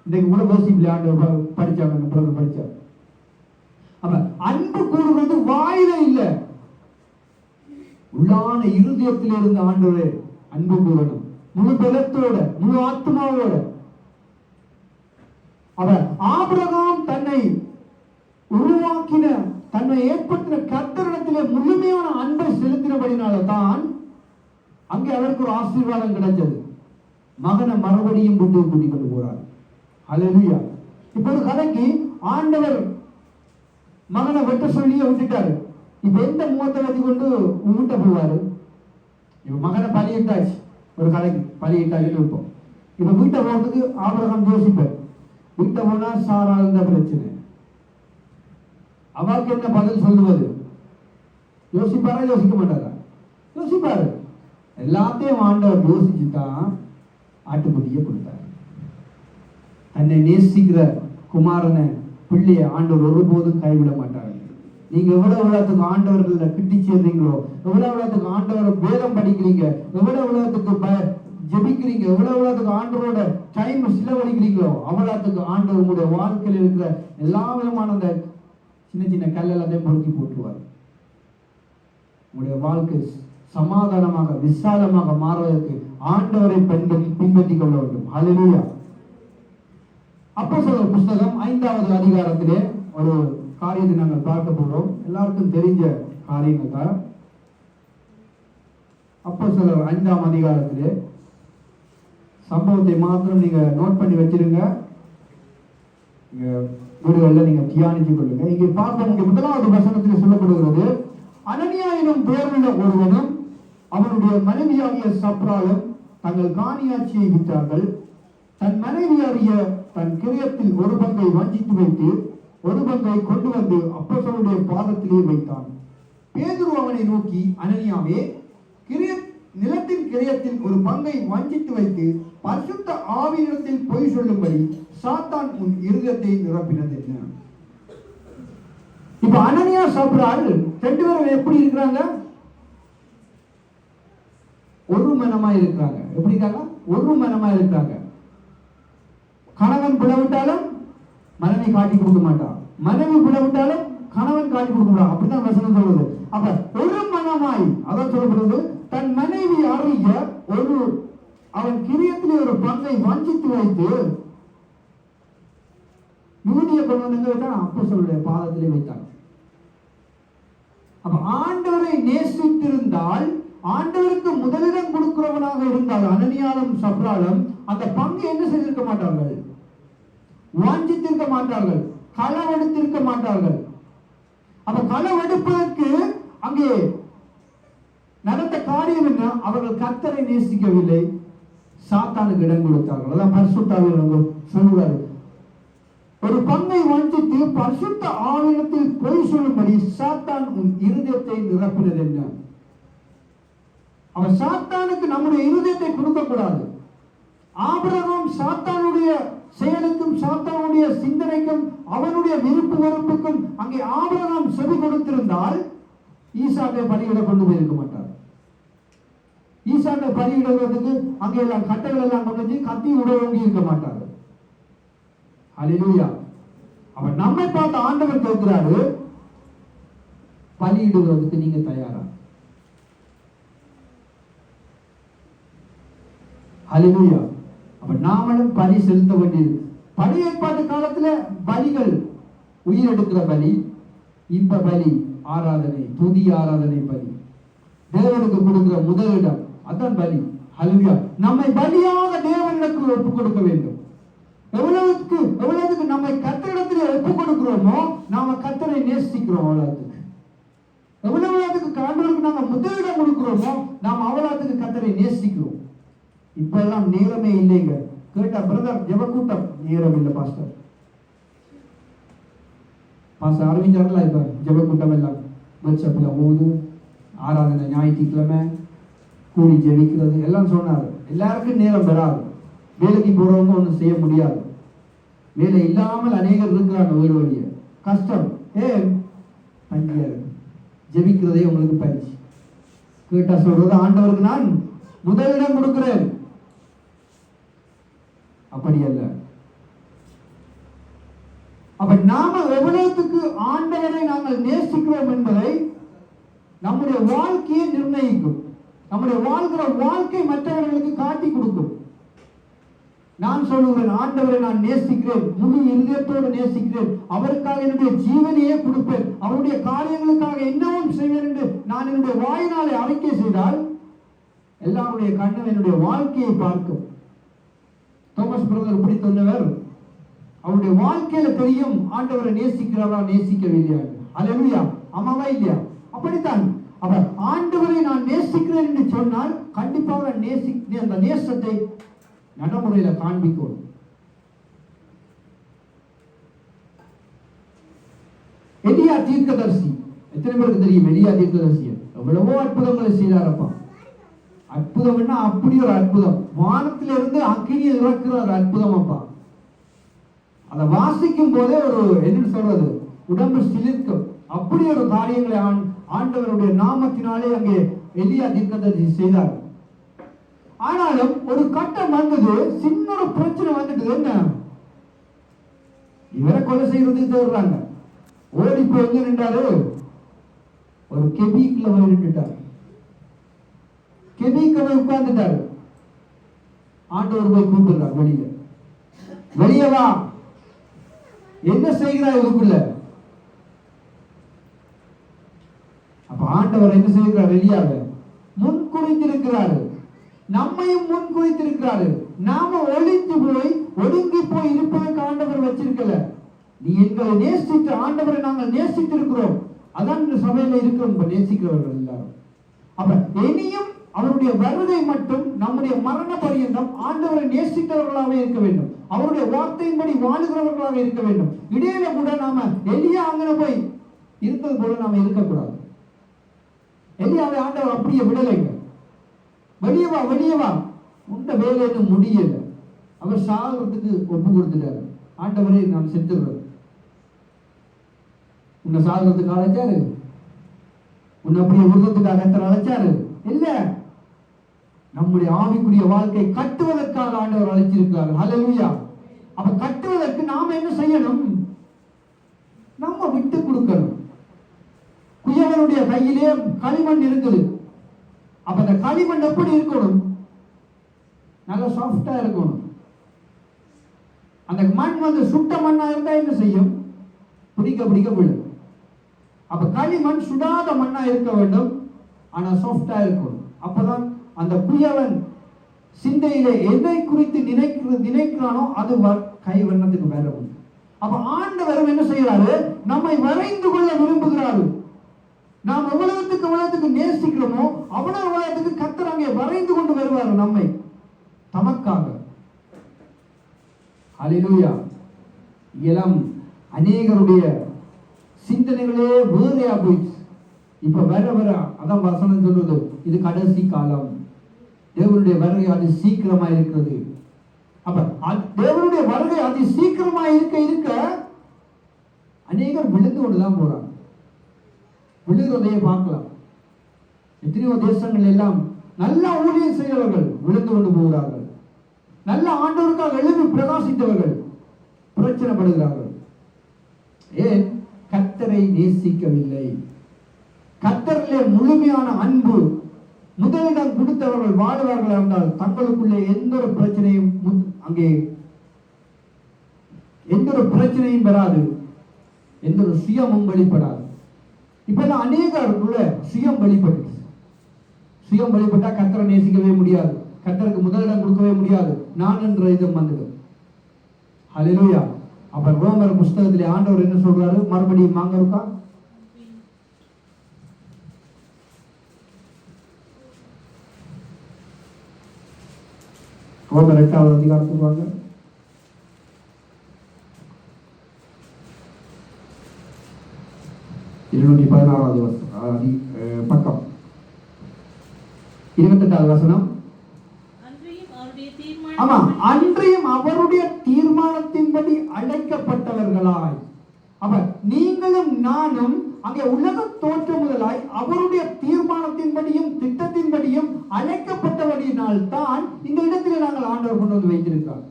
இன்னைக்கு கூட யோசிப்பில்லை, ஆண்டவர் படிச்சாங்க, படிச்சாங்க. அப்ப அன்பு கூறுவது வாயில இல்ல, உள்ளான இருதயத்தில் இருந்து ஆண்டவரே அன்பு கூறணும், முழு பலத்தோட முழு ஆத்மாவோட. அவர் ஆபிரகாம் தன்னை உருவாக்கின, தன்னை ஏற்படுத்தின கர்த்தரிடத்திலே முழுமையான அன்பை செலுத்தினபடினால தான் அங்கே அவருக்கு ஒரு ஆசீர்வாதம் கிடைச்சது. மகனை மறுபடியும் கூட்டிக் கொண்டு போறார். ஹல்லேலூயா. இப்ப ஒரு கதைக்கு ஆண்டவர் மகனை வெட்ட சொல்லியே விட்டுட்டாரு. இப்ப எந்த முகத்தை வச்சு கொண்டு வீட்ட போவாரு? இப்ப மகனை பலியிட்டாச்சு, ஒரு கதைக்கு பலியிட்டாச்சு இருப்போம். இப்ப வீட்டை போறதுக்கு ஆபிரகாம் யோசிப்பார். வீட்டை போனா சாரா இருந்த பிரச்சனை, அவருக்கு என்ன பதில் சொல்லுவது? யோசிப்பாரா யோசிக்க மாட்டாரா? யோசிப்பாரு. எல்லாத்தையும் ஆண்டவர் யோசிச்சுதான் ஆட்டுக்குட்டியை கொடுத்தார். தன்னை நேசிக்கிற குமாரனை பிள்ளைய ஆண்டவர் ஒருபோதும் கைவிட மாட்டார். நீங்க எவ்வளவுக்கு ஆண்டவர்கள கிட்டி சேர்றீங்களோ, எவ்வளவுக்கு ஆண்டவரை வேதம் படிக்கிறீங்க, எவ்வளவுக்கு ஜெபிக்கிறீங்க, எவ்வளவுக்கு ஆண்டவரோட டைம் செலவழிக்கிறீங்களோ, அவ்வளவுக்கு ஆண்டவர் உங்களுடைய வாழ்க்கையில் இருக்கிற எல்லா விதமான அந்த சின்ன சின்ன கல் எல்லாத்தையும் பொறுக்கி போட்டுருவார். உங்களுடைய வாழ்க்கை சமாதானமாக விசாலமாக மாறுவதற்கு ஆண்டவரை பின்பற்றிக் கொள்ள வேண்டும். ஹல்லேலூயா. அப்போஸ்தலர் புஸ்தகம் 5வது அதிகாரத்திலே ஒரு காரியத்தை நாங்கள் பார்க்க போறோம். எல்லாருக்கும் தெரிஞ்ச காரியங்கள் தான். அப்போஸ்தலர் 5ஆம் அதிகாரத்திலே சம்பவத்தை மாத்திரம் நீங்க நோட் பண்ணி வச்சிருங்க. வீடுகளில் நீங்க தியானிச்சு கொள்ளுங்க. இங்கே பார்ப்போம். இங்கே 1வது வசனத்தில் சொல்லப்படுகிறது, அனனியா எனும் பெயருள்ள ஒருவனும் அவனுடைய மனைவியாகிய சப்ராலும் தங்கள் காணியாட்சியை விற்றார்கள். தன் மனைவியாகிய தன் கிரயத்தில் ஒரு பங்கை வஞ்சித்து வைத்து ஒரு பங்கை கொண்டு வந்து அப்போஸ்தலருடைய பாதத்திலே வைத்தான். பேதுரு அவனை நோக்கி, அனனியாவே, நிலத்தின் கிரயத்தில் ஒரு பங்கை வஞ்சித்து வைத்து பரிசுத்த ஆவியிடத்தில் பொய் சொல்லும்படி சாத்தான் உன் இருதயத்தை நிரப்பினது என்ன? இப்ப அனனியா சப்ரால் 2 பேரும் எப்படி இருக்கிறாங்க? ஒரு மனமா இருக்கிறாங்க. எப்படி இருக்காங்க? ஒரு மனமா இருக்கிறாங்க. கணவன் பிளவிட்டாலும் மனைவி காட்டி கொடுக்க மாட்டான், மனைவி பிளவிட்டாலும் கணவன் காட்டி கொடுக்க மாட்டான். அப்படித்தான் வசனம் சொல்றது. அப்ப ஒரு மனமாய், அதான் சொல்லப்படுது, தன் மனைவி அறிய அவன் கிரியத்திலே ஒரு பங்கை வஞ்சித்து வைத்து யூதிய கொண்டு வந்து வைத்தான், அப்போஸ்தலருடைய பாதத்திலே வைத்தான். அப்ப ஆண்டவரை நேசித்திருந்தால், ஆண்டவருக்கு முதலிடம் கொடுக்கிறவனாக இருந்தால் அனனியாலும் சப்ராலும் அந்த பங்கு என்ன செய்திருக்க மாட்டார்கள்? வாஞ்சித்திருக்க மாட்டார்கள், களவெடுத்திருக்க மாட்டார்கள். அப்ப களவெடுப்பதற்கு அங்கே நடந்த காரியம் என்ன? அவர்கள் கர்த்தரை நேசிக்கவில்லை, சாத்தானுக்கு இடம் கொடுத்தார்கள். அதான் பரிசுத்த ஆவியானவர் சொல்லுவார், ஒரு பங்கை வஞ்சித்து பரிசுத்த ஆவியிடத்தில் பொய் சொல்லும்படி சாத்தான் உன் இருதயத்தை நிரப்பினது என்ன? அவன் சாத்தானுக்கு நம்முடைய இருதயத்தை கொடுக்க கூடாது. ஆபிரகாம் சாத்தானுடைய செயலுக்கும் சாத்தானுடைய சிந்தனைக்கும் அவனுடைய விருப்பு வெறுப்புக்கும் அங்கே ஆபிரகாம் செவி கொடுத்திருந்தால் ஈசாக்கை பலியிட கொண்டு போயிருக்க மாட்டார். ஈசாக்கை பலியிடுவதற்கு அங்கே எல்லாம் கட்டைகள் எல்லாம் கொண்டு வந்து கத்தி உடவோங்கி இருக்க மாட்டார். ஹல்லேலூயா. அவன் நம்மை பார்த்து ஆண்டவர் கேட்கிறாரு, பலியிடுவதற்கு நீங்க தயாரா? ஹல்லேலூயா. அப்ப நாமளும் பலி செலுத்த வேண்டியது. பழைய ஏற்பாட்டு காலத்துல பலிகள், உயிர் எடுக்கிற பலி, இப்ப பலி ஆராதனை, துதி ஆராதனை பலி, தேவனுக்கு கொடுக்கிற முதலிடம், அதான் பலி. ஹல்லேலூயா. நம்மை பலியாக தேவனுக்கு ஒப்புக் கொடுக்க வேண்டும். எவ்வளவுக்கு நம்மை கர்த்தரிடத்தில் ஒப்புக் கொடுக்கிறோமோ நாம கர்த்தரை நேசிக்கிறோம். எவ்வளவுக்கு ஆண்டவருக்கு நாம முதலிடம் கொடுக்கிறோமோ நாம் அவ்வளவுக்கு கர்த்தரை நேசிக்கிறோம். இப்ப எல்லாம் நேரமே இல்லைங்க. கேட்டா பிரதர் ஜெபக்கூட்டம், நேரம் இல்லை பாஸ்டர். பாஸ்டர் ஆரம்பிச்சாங்களா இப்ப ஜெபக்கூட்டம் எல்லாம் வாட்ஸ்அப்ல ஓது, ஆராதனை ஞாயிற்றுக்கிழமை கூடி ஜெபிக்கிறது எல்லாம் சொன்னாரு. எல்லாருக்கும் நேரம் வராது. வேலைக்கு போறவங்க ஒன்றும் செய்ய முடியாது. வேலை இல்லாமல் அநேகர் இருக்கிறாங்க. வீடு வழிய கஷ்டம். பஞ்சியா இருக்கு. ஜெபிக்கிறதே உங்களுக்கு பயிற்சி. கேட்டா சொல்றது, ஆண்டவருக்கு நான் முதலிடம் கொடுக்கிறேன். அப்படி அல்ல. அப்ப நாம எவ்வளவுக்கு ஆண்டவரை நாங்கள் நேசிக்கிறோம் என்பதை நம்முடைய வாழ்க்கையை நிர்ணயிக்கும். நம்முடைய வாழ்கிற வாழ்க்கை மற்றவர்களுக்கு காட்டி கொடுக்கும். நான் சொல்லுகிறேன், ஆண்டவரை நான் நேசிக்கிறேன், முழு இருதயத்தோடு நேசிக்கிறேன், அவருக்காக என்னுடைய ஜீவனையே கொடுப்பேன், அவருடைய காரியங்களுக்காக என்னவும் செய்வேன் என்று நான் என்னுடைய வாயினாலே அறிக்கை செய்தால் எல்லாருடைய கண்ணும் என்னுடைய வாழ்க்கையை பார்க்கும். தோமஸ் பிரதர் இப்படி சொன்னவர், அவருடைய வாழ்க்கையில தெரியும் ஆண்டவரை நேசிக்கிறாரா நேசிக்கவில்லையா. அல்லேலூயா. ஆமாவா இல்லையா? அப்படித்தான். அவர் ஆண்டவரை நான் நேசிக்கிறேன் என்று சொன்னால் கண்டிப்பாக அந்த நேசத்தை நடைமுறையில காண்பிக்கணும். எலியா தீர்க்கதரிசி, எத்தனை பேருக்கு தெரியும் எலியா தீர்க்கதரிசி? எவ்வளவோ அற்புதங்களை செய்தாரப்பா. அற்புதம்னா அப்படி ஒரு அற்புதம், வானத்திலிருந்து அக்கினியை இறக்குற ஒரு அற்புதம் அப்பா. அதை வாசிக்கும் போதே ஒரு என்ன சொல்றது, உடம்பு சிலிர்க்கும். அப்படி ஒரு காரியங்களை ஆண்டவருடைய நாமத்தினாலே அங்கே எலியா தீர்க்கதரிசி செய்தார். ஆனாலும் ஒரு கட்டம் வந்தது, சின்ன ஒரு பிரச்சனை வந்துட்டு, என்ன இவரை கொலை செய்யறது தேடுறாங்க. ஓடி போய் எங்க நின்றாரு? ஒரு கெபிக்குள்ள போய் நின்றுட்டார். கெபிக்கவே உட்கார்ந்துட்டாரு. ஆண்டவர் போய் கூப்பிடுறார், வெளியே வா, என்ன செய்கிறாய் இதுக்குள்ள? அப்ப ஆண்டவர் என்ன செய்கிறார்? எலியாவை முன்குறித்திருக்கிறாரு, நம்மையும் முன்குறித்திருக்கிறாரு. நாம ஒளிந்து போய் ஒடுங்கி போய் இருப்பதற்கு ஆண்டவர் வச்சிருக்கல. நீ எங்களை நேசித்து, ஆண்டவரை நாங்கள் நேசித்திருக்கிறோம். அதான் இந்த சபையில இருக்கிறோம் நேசிக்கிறவர்கள் எல்லாரும். அப்ப இனியும் அவருடைய வருகை மட்டும் நம்முடைய மரண பரியந்தம் ஆண்டவரை நேசித்தவர்களாக இருக்க வேண்டும், அவருடைய வார்த்தையின்படி வாழுகிறவர்களாக இருக்க வேண்டும். இடையில கூட நாம எலியா அங்கே போய் இருந்தது போல நாம இருக்கக்கூடாது. எலியாவை ஆண்டவர் அப்படியே விடலைங்க. வெளியே வா, உண்ட வேலைன்னு முடியல. அவர் சாகிறதுக்கு ஒப்பு கொடுத்துட்டாரு. ஆண்டவரே நான் செத்துடுறது, உன்னை சாகிறதுக்கு அழைச்சாரு, உன்னை அப்படியே விடுறதுக்காக எத்தனை அழைச்சாரு இல்ல, நம்முடைய ஆவிக்குரிய வாழ்க்கை கட்டுவதற்காக ஆண்டவர் அழைச்சிருக்கிறார். ஹல்லேலூயா. அப்ப கட்டுவதற்கு நாம என்ன செய்யணும்? நம்ம விட்டு கொடுக்கணும். குயவனுடைய கையிலே களிமண் இருக்குது. அப்ப அந்த களிமண் எப்படி இருக்கணும்? நல்லா சாஃப்டா இருக்கணும். அந்த மண் சுட்ட மண்ணா இருந்தா என்ன செய்யும்? பிடிக்க விழும். அப்ப களிமண் சுடாத மண்ணா இருக்க வேண்டும், ஆனா சாஃப்டா இருக்கணும். அப்பதான் அந்த குயவன் சிந்தையிலே எதை குறித்து நினைக்கிறானோ அது கை வண்ணத்துக்கு வேற உண்டு. அப்ப ஆண்டவர் என்ன செய்யறாரு? நம்மை வரைந்து கொள்ள விரும்புகிறாரு. நாம் எவ்வளவுக்கு நேசிக்கிறோமோ அவ்வளவுக்கு கர்த்தர் அங்கே வரைந்து கொண்டு வருவார் நம்மை தமக்காக. ஹல்லேலூயா. இளம் அநேகருடைய சிந்தனைகளே வேறையா போயிடுச்சு. இப்ப வர அதான் வசனம் சொல்றது, இது கடைசி காலம், தேவனுடைய வருகை அது சீக்கிரமா இருக்கிறது. அப்ப தேவனுடைய வருகை அது சீக்கிரமா இருக்க அநேகர் விழுந்து கொண்டுதான் போறாங்க. விழுகிறதையே பார்க்கலாம். எத்தனையோ தேசங்கள் எல்லாம் நல்ல ஊழியம் செய்தவர்கள் விழுந்து கொண்டு போகிறார்கள். நல்ல ஆண்டவருக்காக எழுதி பிரகாசித்தவர்கள் பிரச்சனைப்படுகிறார்கள். ஏன்? கர்த்தரை நேசிக்கவில்லை. கர்த்தரிலே முழுமையான அன்பு முதலிடம் கொடுத்தவர்கள் வாழ்வார்கள் என்றால் தங்களுக்குள்ளே எந்த ஒரு பிரச்சனையும் அங்கே எந்த ஒரு பிரச்சனையும் வராது, எந்த ஒரு சுயமும் வெளிப்படாது. இப்ப அநேகருக்குள்ள சுயம் வெளிப்பட்டா கர்த்தரை நேசிக்கவே முடியாது, கர்த்தருக்கு முதலிடம் கொடுக்கவே முடியாது, நான் என்ற இது வந்துடும். ஹல்லேலூயா. அப்ப ரோமர் புஸ்தகத்திலே ஆண்டவர் என்ன சொல்றாரு? மறுபடியும் வாங்க இருக்கா, ரோமர் 8வது அதிகாரத்துக்கு வாங்க. பக்கம் 28வது வசனம். ஆமா, அன்றையும் அவருடைய தீர்மானத்தின்படி அழைக்கப்பட்டவர்களாய். அப்ப நீங்களும் நானும் அங்கே உலக தோற்றம் முதலாய் அவருடைய தீர்மானத்தின்படியும் திட்டத்தின்படியும் அழைக்கப்பட்டவரினால் தான் இந்த இடத்திலே நாங்கள் ஆண்டவர் கொண்டு வந்து வைத்திருக்கிறார்.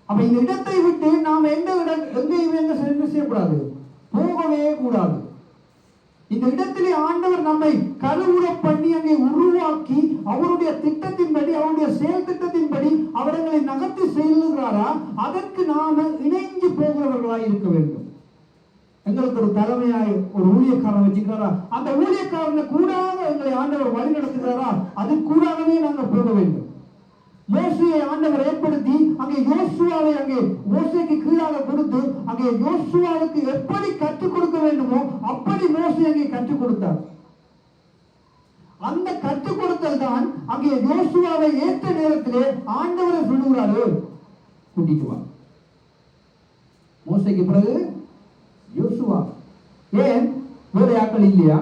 அப்ப இந்த இடத்தை விட்டு நாம் எங்கேயும் என்ன செய்யக்கூடாது, போகவே கூடாது. இந்த இடத்திலே ஆண்டவர் நம்மை கருவுற பண்ணி அங்கே உருவாக்கி அவருடைய திட்டத்தின்படி, அவருடைய செயல் திட்டத்தின்படி அவர்களை நகர்த்தி செல்லுகிறாரா, அதற்கு நாம இணைஞ்சு போகிறவர்களாய் இருக்க வேண்டும். எங்களுக்கு ஒரு தலைமையாய் ஒரு ஊழியக்காரன் வச்சுக்கிறாரா, அந்த ஊழியக்காரனை கூடாக எங்களை ஆண்டவர் வழி நடத்துகிறாரா, அது கூடாகவே நாங்கள் போக வேண்டும். மோசேயை ஆண்டவர் ஏற்படுத்தி அங்கே யோசுவாவை அங்கே மோசேக்கு கீழாக கொடுத்து அங்கே யோசுவாவுக்கு எப்படி கற்றுக் கொடுக்க வேண்டுமோ அப்படி மோசே அங்கே கற்றுக் கொடுத்தார். அந்த கற்றுக் கொடுத்தல் தான் அங்கே யோசுவாவை ஏற்ற நேரத்திலே ஆண்டவரை சொல்லுகிறாரு, கூட்டிட்டு வா. மோசேக்கு பிறகு யோசுவா. ஏன்? வேற ஆட்கள் இல்லையா?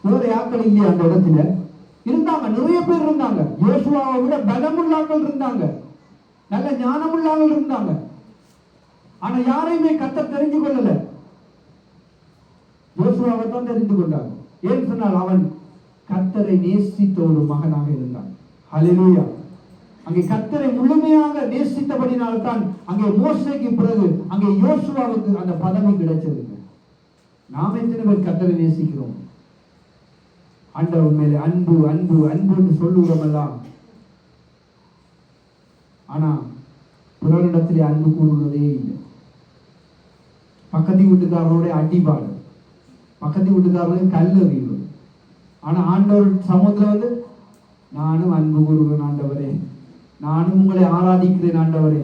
அந்த இடத்துல இருந்தாங்க, நிறைய பேர் இருந்தாங்க. யோசுவாவை விட பலமுள்ளாக்கள் இருந்தாங்க, நல்ல ஞானமுள்ளாக்கள் இருந்தாங்க. ஆனா யாரையுமே கர்த்தர் தெரிஞ்சு கொள்ளல. யோசுவாவை தான் தெரிந்து கொண்டாங்க. ஏன் சொன்னால் அவன் கர்த்தரை நேசித்த ஒரு மகனாக இருந்தான். ஹல்லேலூயா. அங்கே கர்த்தரை முழுமையாக நேசித்தபடினால்தான் அங்கே மோசேக்கு பிறகு அங்கே யோசுவாவுக்கு அந்த பதவி கிடைச்சது. நாம் எத்தனை பேர் கர்த்தரை நேசிக்கிறோம்? ஆண்டவர் மேலே அன்பு அன்பு அன்புன்னு சொல்லுகிறோமெல்லாம், ஆனா பிறரிடத்திலே அன்பு கூறுவதே இல்லை. பக்கத்து வீட்டுக்காரனுடைய அடிபாடு, பக்கத்து வீட்டுக்காரனுடைய கல்லறிவு. ஆனா ஆண்டவர் சமூகத்துல நானும் அன்பு கூறுவேன் ஆண்டவரே, நானும் உங்களை ஆராதிக்கிறேன் ஆண்டவரே.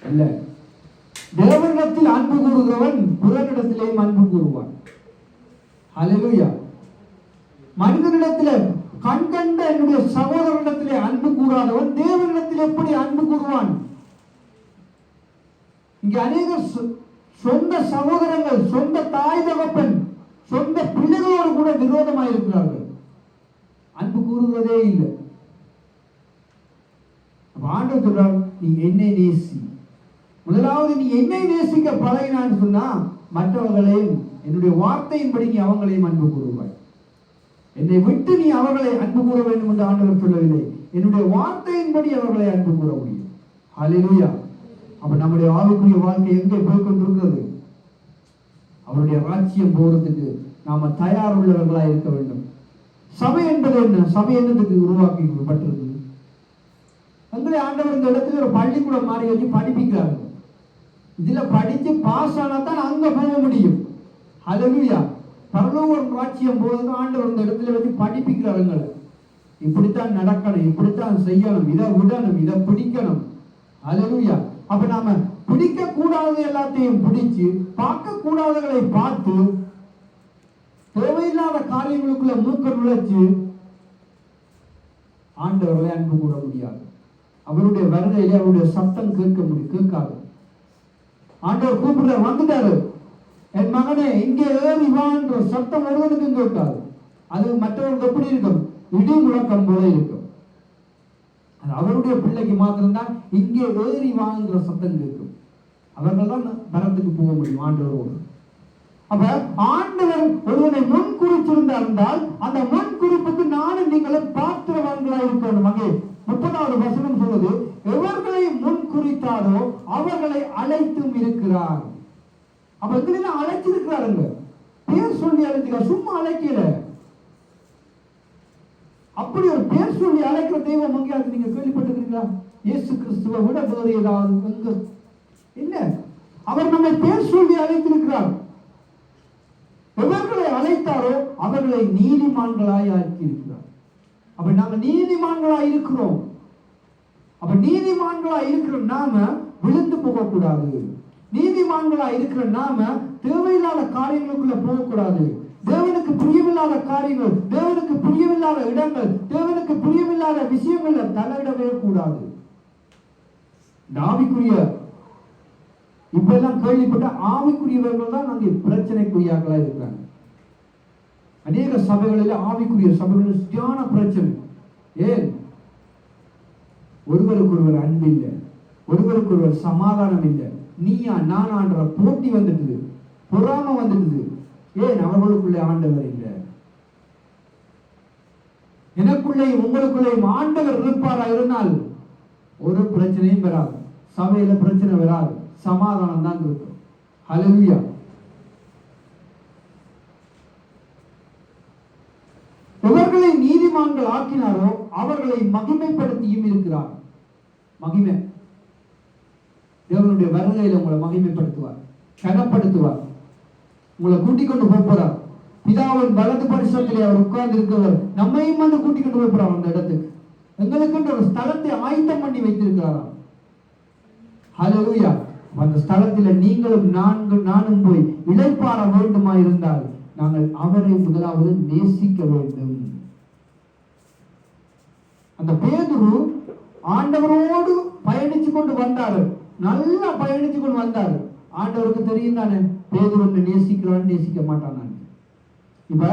இல்ல, தேவனிடத்தில் அன்பு கூறுகிறவன் பிறனிடத்திலேயும் அன்பு கூறுவான். ஹல்லேலூயா. மனிதனிடத்திலே கண்கண்ட என்னுடைய சகோதரனிடத்திலே அன்பு கூறாதவன் தேவனிடத்தில் எப்படி அன்பு கூறுவான்? இங்க அநேக சொந்த சகோதரங்கள், சொந்த தாய் தகப்பன், சொந்த பிள்ளைகளோடு கூட விரோதமாக இருக்கிறார்கள், அன்பு கூறுவதே இல்லை. ஆண்டவர் சொல்றார், நீ என்னை நேசி. முதலாவது நீ என்னை நேசிக்க பழகினான்னு சொன்னா மற்றவர்களையும் என்னுடைய வார்த்தையின்படி நீ அவங்களையும் அன்பு கூறுவாய். என்னை விட்டு நீ அவர்களை அன்பு கூற வேண்டும் என்று ஆண்டவர் சொல்லவில்லை, என்னுடைய வார்த்தையின்படி அவர்களை அன்பு கூற முடியும். ஹல்லேலூயா. அப்ப நம்முடைய ஆவிக்குரிய வாழ்க்கை எங்கே போய் கொண்டிருக்கிறது? அவருடைய ராஜ்யம் போறதுக்கு நாம தயார் உள்ளவர்களாக இருக்க வேண்டும். சபை என்பது என்ன? சபை என்னதுக்கு உருவாக்கப்பட்டிருக்கு? எங்களை ஆண்டவர் இந்த இடத்துல ஒரு பள்ளிக்கூடம் மாதிரி வச்சு படிப்பிக்கிறாங்க. இதுல படிச்சு பாஸ் ஆனா தான் அங்க போக முடியும். ஹல்லேலூயா. பரலோக ராஜ்யம் போது ஆண்டவர் இந்த இடத்துல வச்சு படிப்பிக்கிறாங்க. இப்படித்தான் நடக்கணும், இப்படித்தான் செய்யணும், இதை விடணும், இதை பிடிக்கணும். ஹல்லேலூயா. அப்ப நாம பிடிக்க கூடாதது எல்லாத்தையும் பிடிச்சு, பார்க்க கூடாதவர்களை பார்த்து, தேவையில்லாத காரியங்களுக்குள்ள மூக்க நுழைச்சு ஆண்டவர்களை அன்பு கூற முடியாது. அவருடைய வருகையிலே அவருடைய சத்தம் கேட்காது. ஆண்டவர் கூப்பிடுற வந்துட்டாரு, என் மகனே இங்கே ஏறி வான்ற சத்தம் ஒருவனுக்கும் கேட்காது. அது மற்றவர்களுக்கு எப்படி இருக்கும்? இடி முழக்கம் போல இருக்கும். அது அவருடைய பிள்ளைக்கு மாத்திரம்தான் இங்கே ஏறி வாங்குற சத்தம் கேட்கும். அவர்கள் தான் பரத்துக்கு போக முடியும் ஆண்டவரோடு. அப்ப ஆண்டவர் ஒருவனை முன் குறிச்சிருந்தால் அந்த முன் குறிப்புக்கு நானும் நீங்களும் பாத்திரவான்களா இருக்கணும். அங்கே 30வது வசனம் சொல்வது, எவர்களை முன் குறித்தாரோ அவர்களை அழைத்தும் இருக்கிறார். அப்ப எங்களெல்லாம் அழைச்சிருக்கிறாருங்க. பேர் சொல்லி அழைச்சிருக்கார், சும்மா அழைக்கல. அப்படி ஒரு பேர் சொல்லி அழைக்கிற தெய்வம் எங்கேயாவது நீங்க கேள்விப்பட்டிருக்கீங்களா? இயேசு கிறிஸ்துவை விட வேறு ஏதாவது இல்ல. அவர் நம்மை பேர் சொல்லி அழைத்திருக்கிறார். எவர்களை அழைத்தாரோ அவர்களை நீதிமான்களாய் ஆக்கி இருக்கிறார். அப்ப நாம நீதிமான்களாய் இருக்கிறோம். அப்ப நீதிமான்களாய் இருக்கிற நாம விழுந்து போகக்கூடாது. நீதிமான்களா இருக்கிற நாம தேவையில்லாத காரியங்களுக்குள்ள போகக்கூடாது. தேவனுக்கு பிரியமில்லாத காரியங்கள், தேவனுக்கு பிரியமில்லாத இடங்கள், தேவனுக்கு பிரியமில்லாத விஷயங்கள்ல தலையிடவே கூடாது. ஆவிக்குரிய இப்ப எல்லாம் கேள்விப்பட்ட ஆவிக்குரியவர்கள் தான் அங்கே பிரச்சனைக்குரியாக்களா இருக்கிறாங்க. அநேக சபைகளில் ஆவிக்குரிய சபைகளில் சரியான பிரச்சனை. ஏன்? ஒருவருக்கொருவர் அன்பு இல்லை, ஒருவருக்கொருவர் சமாதானம் இல்லை, நீயா நானான்ற போட்டி வந்துடுது, பொறாமை வந்துடுது. ஏன்? அவர்களுக்குள்ளே ஆண்டவர் இல்லை. எனக்குள்ளேயும் உங்களுக்குள்ளேயும் ஆண்டவர் இருப்பாரா இருந்தால் ஒரு பிரச்சனையும் வராது, சபையில பிரச்சனை வராது, சமாதானம் தான் இருக்கும். ஹல்லேலூயா. எவர்களை நீதிமான்கள் ஆக்கினாரோ அவர்களை மகிமைப்படுத்தியும் இருக்கிறார். மகிமை தேவனுடைய வருகையில உங்களை மகிமைப்படுத்துவார், கனப்படுத்துவார், உங்களை கூட்டிக் கொண்டு போறார். பிதாவின் வலது பரிசத்திலே அவர் உட்கார்ந்து இருக்கிறவர் நம்மையும் வந்து கூட்டிக் கொண்டு போறார். அந்த இடத்துக்கு எங்களுக்கு ஒரு ஸ்தலத்தை ஆயத்தம் பண்ணி வைத்திருக்கிறாராம். ஹல்லேலூயா. அந்த ஸ்தலத்தில நீங்களும் நானும் போய் இளைப்பாற வேண்டுமா இருந்தால் நாங்கள் அவரை முதலாவது நேசிக்க வேண்டும். அந்த பேதுரு ஆண்டவரோடு பயணிச்சு கொண்டு வந்தாரு, நல்லா பயணிச்சு கொண்டு வந்தாரு. ஆண்டவருக்கு தெரியும் தானே பேதுரு நேசிக்கிறான்னு நேசிக்க மாட்டான். இப்ப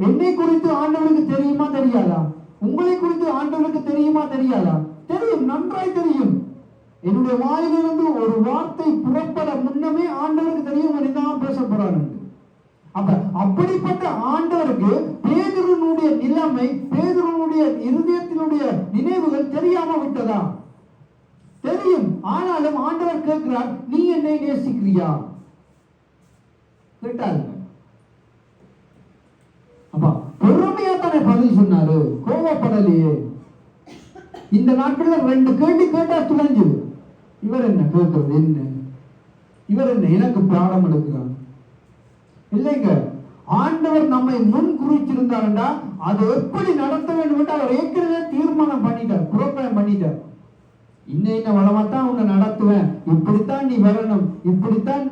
என்னை குறித்து ஆண்டவருக்கு தெரியுமா தெரியாதா? உங்களை குறித்து ஆண்டவருக்கு தெரியுமா தெரியாதா? தெரியும், நன்றாய் தெரியும். என்னுடைய வாயிலிருந்து ஒரு வார்த்தை புறப்பட முன்னமே ஆண்டவருக்கு தெரியும் என்னதான் பேச போறான். அப்ப அப்படிப்பட்ட ஆண்டவருக்கு பேதுருனுடைய நிலைமை, பேதுருனுடைய இருதயத்தினுடைய நினைவுகள் தெரியாம விட்டதா? தெரியும். ஆனாலும் ஆண்டவர் கேட்கிறார், நீ என்னை நேசிக்கிறியா? கேட்டாருங்க. அப்பா பொறுமையா தானே பதில் சொன்னாரு, கோவப்படலையே. இந்த நாட்கள்ல 2 கேள்வி கேட்டா துளைஞ்சுது. இவர் என்ன கேட்கறது, என்ன இவர் என்ன எனக்கு பாடம் எடுக்கிறார் இல்லைங்க. ஆண்டவர் நம்மை முன் குறிச்சிருந்தாருண்டா அதை எப்படி நடத்த வேண்டும் என்று அவர் ஏற்கனவே தீர்மானம் பண்ணிட்டார், புரோகிராம் பண்ணிட்டார். இன்ன வளமாத்தான் உன்னை நடத்துவேன், இப்படித்தான் நீ வரணும், இப்படித்தான்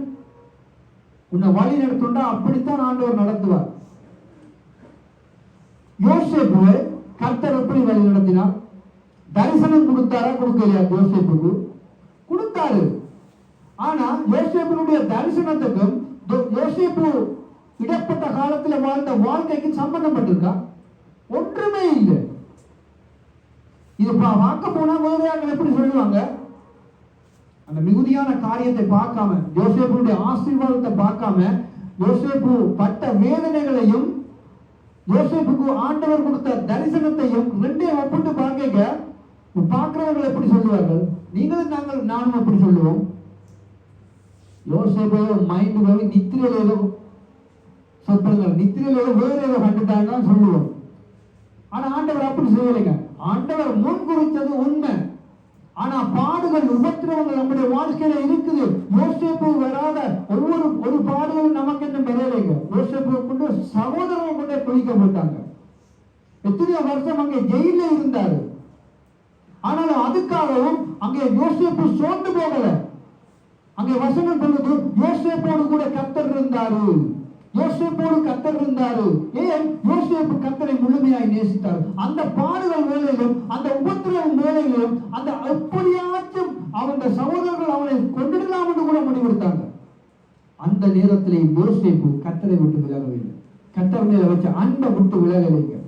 உன்னை வழி நடத்துண்டா, அப்படித்தான் ஆண்டவர் நடத்துவார். யோசேப்புவை கர்த்தர் எப்படி வழி நடத்தினார்? தரிசனம் கொடுத்தாரா, கொடுக்கலையா? யோசேப்புக்கு கொடுத்தாரு. ஆனா யோசேப்பினுடைய தரிசனத்துக்கும் யோசேப்பு இடப்பட்ட காலத்தில் வாழ்ந்த வாழ்க்கைக்கு சம்பந்தப்பட்டிருக்கா? ஒன்றுமே இல்லை. இது பார்க்க போனா வேறு எப்படி சொல்லுவாங்க? அந்த மிகுதியான காரியத்தை பார்க்காம, யோசேப்புடைய ஆசீர்வாதத்தை பார்க்காம, யோசேப்பு பட்ட வேதனைகளையும் யோசேப்புக்கு ஆண்டவர் கொடுத்த தரிசனத்தையும் ரெண்டையும் ஒப்பிட்டு பார்க்கிறவர்கள் எப்படி சொல்லுவார்கள்? நீங்களும் நானும் எப்படி சொல்லுவோம்? யோசேப்பையோ மைண்டு நித்திரையில ஏதோ சொற்கள், நித்திரையில ஏதோ வேற ஏதோ கண்டுட்டாங்கன்னு சொல்லுவோம். ஆனா ஆண்டவர் அப்படி செய்யலைங்க. ஆண்டவர் முன் குறித்தது உண்மை. ஆனா பாடுகள், உபத்திரவங்கள் நம்முடைய வாழ்க்கையில இருக்குது. யோசேப்பு வராத ஒரு பாடுகளும் நமக்கு என்ன வரலைங்க. யோசேப்பு கொண்டு சகோதரர்கள் கொண்டே குளிக்கப்பட்டாங்க. எத்தனையோ வருஷம் அங்கே ஜெயில இருந்தாரு. ஆனாலும் அதுக்காகவும் அங்கே யோசேப்பு சோர்ந்து போகல. அங்கே வசனம் சொல்லுது, யோசேப்போடு கூட கர்த்தர் இருந்தாரு, யோசேப்போடு கர்த்தர் இருந்தாரு. ஏன்? யோசேப்பு கர்த்தரை முழுமையாய் நேசித்தார். அந்த பாடுகள் வேலையிலும், அந்த உபத்திரவம் வேலையிலும், அந்த எப்படியாச்சும் அவன் சகோதரர்கள் அவனை கொண்டிடலாம் என்று கூட முடிவெடுத்தாங்க. அந்த நேரத்திலே யோசேப்பு கர்த்தரை விட்டு விலகவில்லை. கர்த்தர் மேல வச்ச அன்பை விட்டு விலகலைங்க.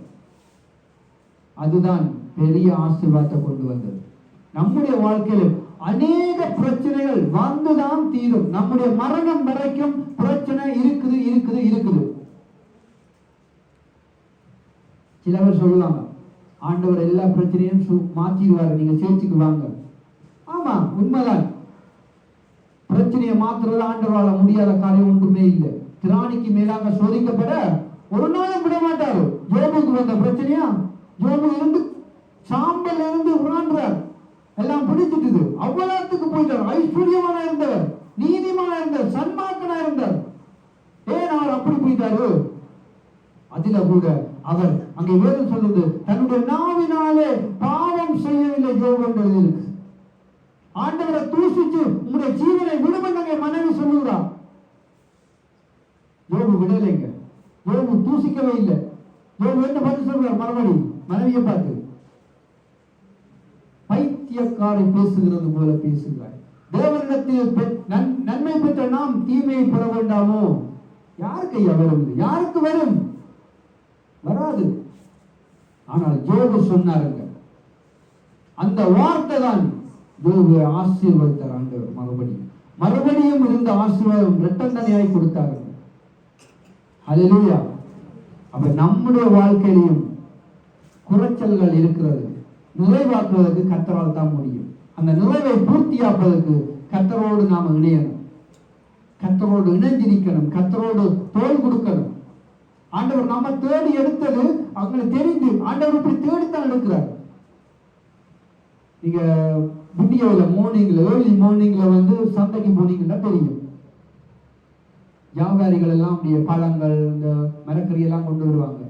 அதுதான் பெரிய ஆசீர்வாதத்தை கொண்டு வந்தது. நம்முடைய வாழ்க்கையில் அநேக பிரச்சனைகள் வந்துதான் தீரும். நம்முடைய மரணம் வரைக்கும் பிரச்சனை இருக்குது இருக்குது இருக்குது. சிலவர் சொல்லுவாங்க, ஆண்டவர் எல்லா பிரச்சனையும் மாற்றிடுவாரு, நீங்க சேர்த்துக்கு வாங்க. ஆமா, உண்மைதான். பிரச்சனையை மாத்துறது ஆண்டவரால முடியாத காரியம் ஒன்றுமே இல்லை. திராணிக்கு மேலாக சோதிக்கப்பட ஒரு நாளும் விட மாட்டாரு. யோபுக்கு வந்த பிரச்சனையா? யோபு இருந்து சாம்பல் இருந்து உணர்ந்தார், எல்லாம் பிடிச்சிட்டு அவ்வளவுக்கு போயிட்டார். ஐஸ்வர்யமான இருந்தவர், நீதிமான இருந்தார், சன்மார்க்கனா இருந்தார். ஏன் அவர் அப்படி போயிட்டாரு? அதில கூட அவர் அங்கே வேதம் சொல்லுது, தன்னுடைய நாவினாலே பாவம் செய்யவில்லை யோபு என்று இருக்கு. ஆண்டவரை தூசிச்சு உங்களுடைய ஜீவனை விடுபட்ட மனைவி சொல்லுகிறா. யோபு விடலைங்க. யோபு தூசிக்கவே இல்லை. யோபு என்ன பதில் சொல்றார்? மறுபடி மனைவியை பார்த்து, பைத்தியக்காரை பேசுகிறது போல பேசுகிறார். தேவனிடத்தில் நன்மை பெற்ற நாம் தீமையை பெற வேண்டாமோ? யாருக்கு ஐயா வரும்? யாருக்கு வரும்? வராது. ஆனால் யோபு சொன்னாருங்க, அந்த வார்த்தை தான் யோபு ஆசீர்வதித்தார் ஆண்டவர். மறுபடியும் இருந்த ஆசீர்வாதம் இரட்டந்தனையாய் கொடுத்தார்கள். ஹல்லேலூயா. அப்ப நம்முடைய வாழ்க்கையிலும் குறைச்சல்கள் இருக்கிறது. நிறைவாக்குவதற்கு கர்த்தரால் தான் முடியும். அந்த நிறைவை பூர்த்தியாப்பதற்கு கர்த்தரோடு நாம இணையணும், கர்த்தரோடு இணைஞ்சிருக்கணும், கர்த்தரோடு தோள் கொடுக்கணும். ஆண்டவர் நம்ம தேடி எடுத்தது அவங்களை தெரிந்து ஆண்டவர் இப்படி தேடித்தான் எடுக்கிறார். நீங்க வீடியோவில் ஏர்லி மார்னிங்ல சந்தைக்கு போனீங்கன்னா தெரியும், வியாபாரிகள் எல்லாம் அப்படியே பழங்கள், இந்த மரக்கறி எல்லாம் கொண்டு வருவாங்க.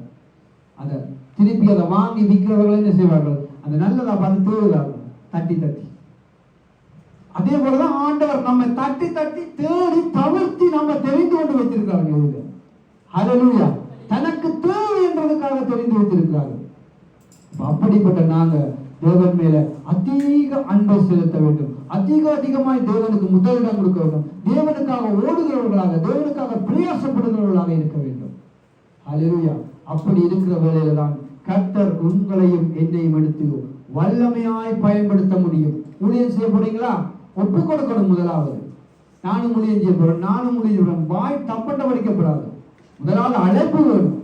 அதை திருப்பி அதை வாங்கி விற்கிறவர்கள் என்ன செய்வார்கள்? அந்த நல்லதா பார்த்து தேடுவார்கள், தட்டி தட்டி. அதே போலதான் ஆண்டவர் நம்ம தட்டி தட்டி தேடி தவிர்த்து நம்ம தெரிந்து கொண்டு வைத்திருக்காங்க. ஹல்லேலூயா. தனக்கு தேவை என்றதுக்காக தெரிந்து வைத்திருக்கிறார்கள். அப்படிப்பட்ட நாங்க தேவன் மேல அதிக அன்பை செலுத்த வேண்டும். அதிகமாய் தேவனுக்கு முதலிடம் கொடுக்க வேண்டும். தேவனுக்காக ஓடுகிறவர்களாக, தேவனுக்காக பிரயாசப்படுகிறவர்களாக இருக்க வேண்டும். ஹல்லேலூயா. அப்படி இருக்கிற வேளையில தான் கர்த்தர் உங்களையும் என்னையும் எடுத்து வல்லமையாய் பயன்படுத்த முடியும். ஊழியம் செய்ய போறீங்களா? ஒப்பு கொடுக்கணும். முதலாவது நானும் ஊழியம் செய்ய போறேன், நானும் ஊழியம் செய்ய வாய் தப்பட்ட படிக்கப்படாது. முதலாவது அழைப்பு வேணும்.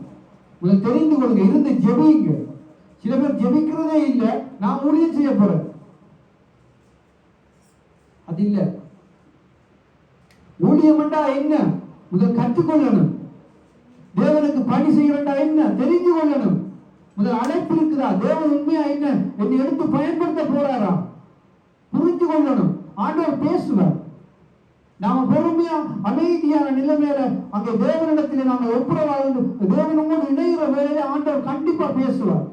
முதல் தெரிந்து கொள்ளுங்க, இருந்து ஜெபிங்க. சில பேர் ஜெபிக்கிறதே இல்லை, நான் ஊழியம் செய்ய போறேன், அது இல்ல. ஊழியம் என்ன? முதல் கற்றுக்கொள்ளணும். தேவனுக்கு பணி செய்யறா என்ன தெரிஞ்சு கொள்ளணும். முதல் அழைப்பு இருக்குதா, தேவன் உண்மையா என்ன என்னை எடுத்து பயன்படுத்த போறாரா புரிஞ்சு கொள்ளணும். ஆண்டவர் பேசுவார். நாம பொறுமையா அமைதியான நிலைமையில அங்க தேவனிடத்திலே நாங்கள் ஒப்புரவாக தேவனோடு இணைகிற வேலையில ஆண்டவர் கண்டிப்பா பேசுவார்.